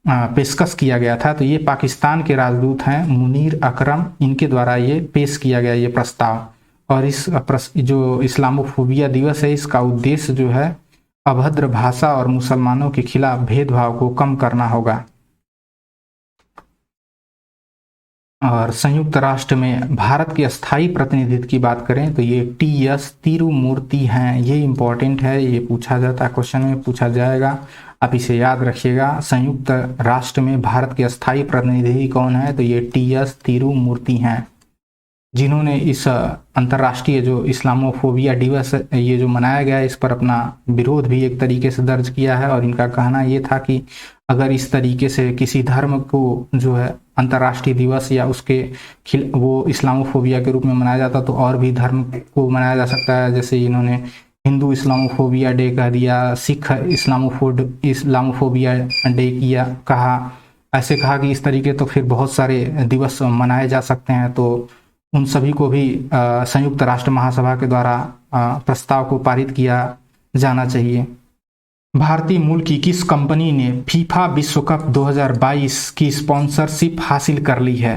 A: पेशकश किया गया था, तो ये पाकिस्तान के राजदूत हैं मुनीर अकरम, इनके द्वारा ये पेश किया गया ये प्रस्ताव। और इस जो इस्लामोफोबिया दिवस है इसका उद्देश्य जो है अभद्र भाषा और मुसलमानों के खिलाफ भेदभाव को कम करना होगा। और संयुक्त राष्ट्र में भारत के स्थायी प्रतिनिधित्व की बात करें तो ये टी.एस. तिरुमूर्ति हैं। ये इंपॉर्टेंट है, ये पूछा जाता है, क्वेश्चन में पूछा जाएगा, आप इसे याद रखिएगा। संयुक्त राष्ट्र में भारत के स्थायी प्रतिनिधि कौन है, तो ये टी.एस. तिरुमूर्ति हैं, जिन्होंने इस अंतर्राष्ट्रीय जो इस्लामोफोबिया दिवस ये जो मनाया गया है इस पर अपना विरोध भी एक तरीके से दर्ज किया है। और इनका कहना ये था कि अगर इस तरीके से किसी धर्म को जो है अंतर्राष्ट्रीय दिवस या उसके वो इस्लामोफोबिया के रूप में मनाया जाता तो और भी धर्म को मनाया जा सकता है। जैसे इन्होंने हिंदू इस्लामोफोबिया डे कह दिया, सिख इस्लामोफोबिया डे किया कहा, ऐसे कहा कि इस तरीके तो फिर बहुत सारे दिवस मनाए जा सकते हैं। तो उन सभी को भी संयुक्त राष्ट्र महासभा के द्वारा प्रस्ताव को पारित किया जाना चाहिए। भारतीय मूल की किस कंपनी ने फीफा विश्व कप 2022 की स्पॉन्सरशिप हासिल कर ली है?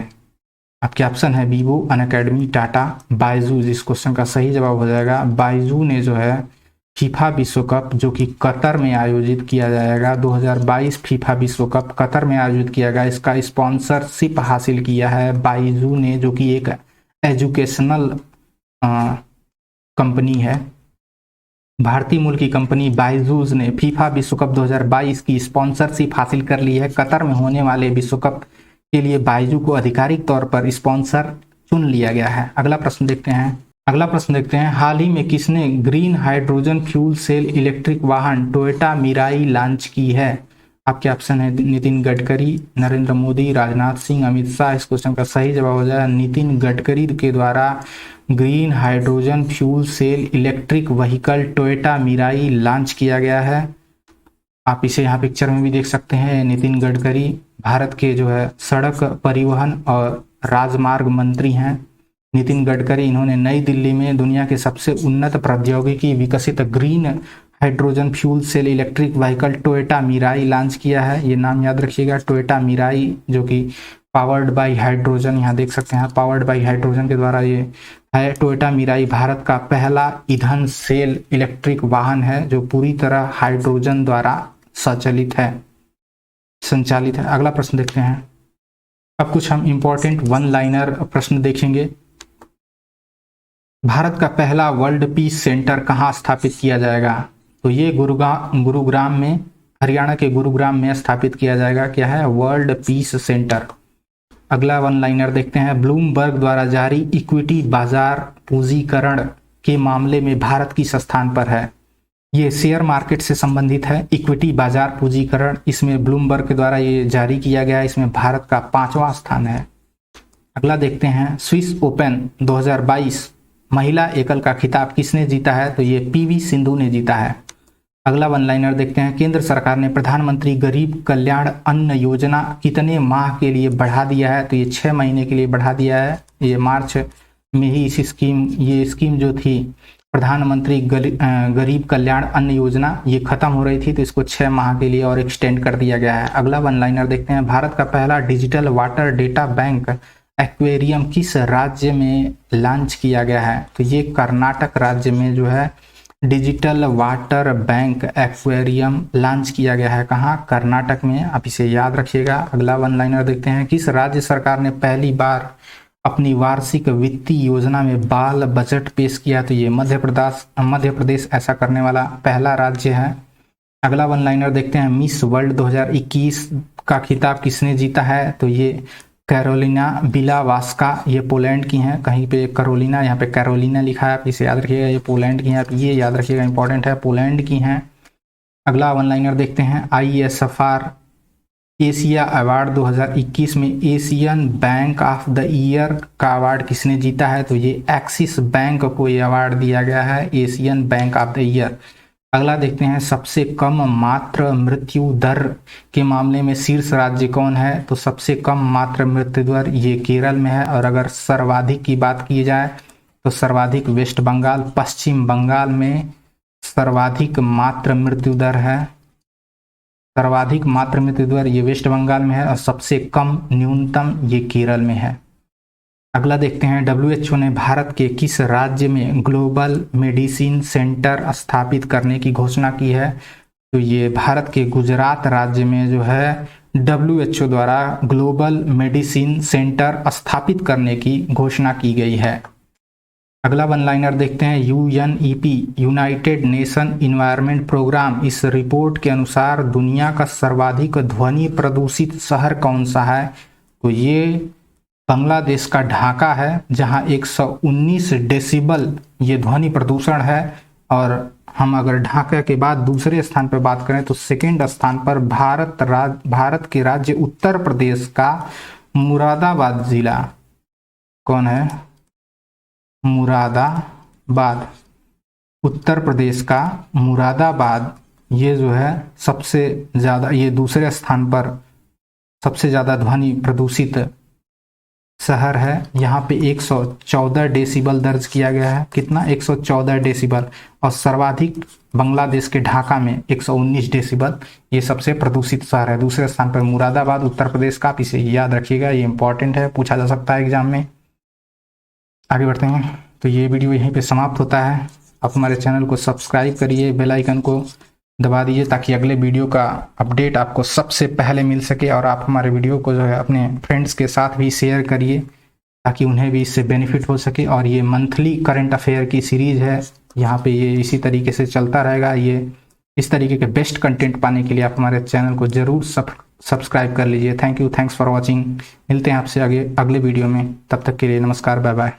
A: आपके ऑप्शन है वीवो, अनअकैडमी, टाटा, बायजूस। इस क्वेश्चन का सही जवाब हो जाएगा बायजू ने जो है फीफा विश्व कप जो कि कतर में आयोजित किया जाएगा, 2022 फीफा विश्व कप कतर में आयोजित किया गया, इसका स्पॉन्सरशिप हासिल किया है बायजू ने, जो कि एक एजुकेशनल कंपनी है। भारतीय मूल की कंपनी बायजूस ने फीफा विश्व कप 2022 की स्पॉन्सरशिप हासिल कर ली है। कतर में होने वाले विश्व कप के लिए बायजू को आधिकारिक तौर पर स्पॉन्सर चुन लिया गया है। अगला प्रश्न देखते हैं, हाल ही में किसने green hydrogen fuel cell electric वाहन टोयोटा मिराई लॉन्च की है? आपके ऑप्शन है नितिन गडकरी, नरेंद्र मोदी, राजनाथ सिंह, अमित शाह। इस क्वेश्चन का सही जवाब हो जाएगा नितिन गडकरी के द्वारा green hydrogen fuel cell electric vehicle Toyota Mirai launch किया गया है। आप इसे यहाँ पिक्चर में भी देख सकते हैं। नितिन गडकरी भारत के जो है सड़क परिवहन और राजमार्ग मंत्री हैं। नितिन गडकरी इन्होंने नई दिल्ली में दुनिया के सबसे उन्नत प्रौद्योगिकी विकसित green hydrogen fuel cell electric vehicle Toyota Mirai launch किया है। ये नाम याद रखिएगा, टोयोटा मिराई, जो कि पावर्ड बाय हाइड्रोजन, यहाँ देख सकते हैं पावर्ड बाय हाइड्रोजन के द्वारा ये है। टोयोटा मिराई भारत का पहला ईंधन सेल इलेक्ट्रिक वाहन है जो पूरी तरह हाइड्रोजन द्वारा संचालित है। अगला प्रश्न देखते हैं। अब कुछ हम इंपॉर्टेंट वन लाइनर प्रश्न देखेंगे। भारत का पहला वर्ल्ड पीस सेंटर कहाँ स्थापित किया जाएगा? तो ये गुरुग्राम में, हरियाणा के गुरुग्राम में स्थापित किया जाएगा। क्या है? World peace centre. अगला वन लाइनर देखते हैं। ब्लूमबर्ग द्वारा जारी इक्विटी बाजार पूंजीकरण के मामले में भारत किस स्थान पर है? ये शेयर मार्केट से संबंधित है। इक्विटी बाजार पूंजीकरण, इसमें ब्लूमबर्ग के द्वारा ये जारी किया गया है। इसमें भारत का 5वां स्थान है। अगला देखते हैं। स्विस ओपन 2022 महिला एकल का खिताब किसने जीता है? तो ये पीवी सिंधु ने जीता है। अगला वन लाइनर देखते हैं। केंद्र सरकार ने प्रधानमंत्री गरीब कल्याण अन्न योजना कितने माह के लिए बढ़ा दिया है? तो ये 6 महीने के लिए बढ़ा दिया है। ये मार्च में ही ये स्कीम जो थी प्रधानमंत्री गरीब कल्याण अन्न योजना, ये खत्म हो रही थी, तो इसको 6 माह के लिए और एक्सटेंड कर दिया गया है। अगला वन लाइनर देखते हैं। भारत का पहला digital water data bank aquarium किस राज्य में लॉन्च किया गया है? तो ये कर्नाटक राज्य में जो है digital water bank aquarium launch किया गया है। कहाँ? कर्नाटक में। आप इसे याद रखिएगा। अगला वन लाइनर देखते हैं। किस राज्य सरकार ने पहली बार अपनी वार्षिक वित्तीय योजना में बाल बजट पेश किया? तो ये मध्य प्रदेश ऐसा करने वाला पहला राज्य है। अगला वन लाइनर देखते हैं। मिस वर्ल्ड 2021 का खिताब किसने जीता है? तो ये कैरोलिना बिलावास्का, ये पोलैंड की हैं। कहीं पे कैरोलिना, यहाँ पे कैरोलिना लिखा है, आप इसे याद रखिएगा, ये पोलैंड की हैं। आप ये याद रखिएगा, इंपॉर्टेंट है, पोलैंड की हैं। अगला वन लाइनर देखते हैं। ISFR एशिया अवार्ड 2021 में Asian bank of the year का अवार्ड किसने जीता है? तो ये एक्सिस बैंक को ये अवार्ड दिया गया है, Asian bank of the year. अगला देखते हैं, सबसे कम मातृ मृत्यु दर के मामले में शीर्ष राज्य कौन है? तो सबसे कम मातृ मृत्यु दर ये केरल में है। और अगर सर्वाधिक की बात की जाए तो सर्वाधिक वेस्ट बंगाल, पश्चिम बंगाल में सर्वाधिक मातृ मृत्यु दर है। सर्वाधिक मातृ मृत्यु दर ये वेस्ट बंगाल में है और सबसे कम न्यूनतम ये केरल में है। अगला देखते हैं, WHO ने भारत के किस राज्य में ग्लोबल मेडिसिन सेंटर स्थापित करने की घोषणा की है? तो ये भारत के गुजरात राज्य में जो है WHO द्वारा ग्लोबल मेडिसिन सेंटर स्थापित करने की घोषणा की गई है। अगला वन लाइनर देखते हैं, UNEP united nation environment programme, इस रिपोर्ट के अनुसार दुनिया का सर्वाधिक ध्वनि प्रदूषित शहर कौन सा है? तो ये बांग्लादेश का ढाका है, जहां 119 डेसिबल ये ध्वनि प्रदूषण है। और हम अगर ढाका के बाद दूसरे स्थान पर बात करें तो सेकेंड स्थान पर भारत के राज्य उत्तर प्रदेश का मुरादाबाद जिला कौन है? मुरादाबाद, उत्तर प्रदेश का मुरादाबाद, ये जो है सबसे ज़्यादा, ये दूसरे स्थान पर सबसे ज़्यादा ध्वनि प्रदूषित शहर है। यहाँ पे 114 डेसिबल दर्ज किया गया है। कितना? 114 डेसिबल। और सर्वाधिक बांग्लादेश के ढाका में 119 डेसिबल, ये सबसे प्रदूषित शहर है। दूसरे स्थान पर मुरादाबाद, उत्तर प्रदेश का। आप इसे याद रखिएगा, ये इंपॉर्टेंट है, पूछा जा सकता है एग्जाम में। आगे बढ़ते हैं, तो ये वीडियो यहीं पे समाप्त होता है। आप हमारे चैनल को सब्सक्राइब करिए, बेल आइकन को दबा दीजिए ताकि अगले वीडियो का अपडेट आपको सबसे पहले मिल सके। और आप हमारे वीडियो को जो है अपने फ्रेंड्स के साथ भी शेयर करिए ताकि उन्हें भी इससे बेनिफिट हो सके। और ये मंथली करंट अफेयर की सीरीज है, यहाँ पे ये इसी तरीके से चलता रहेगा। ये इस तरीके के बेस्ट कंटेंट पाने के लिए आप हमारे चैनल को जरूर सब्सक्राइब कर लीजिए। Thank you, thanks for watching. मिलते हैं आपसे अगले वीडियो में, तब तक के लिए नमस्कार, बाय बाय।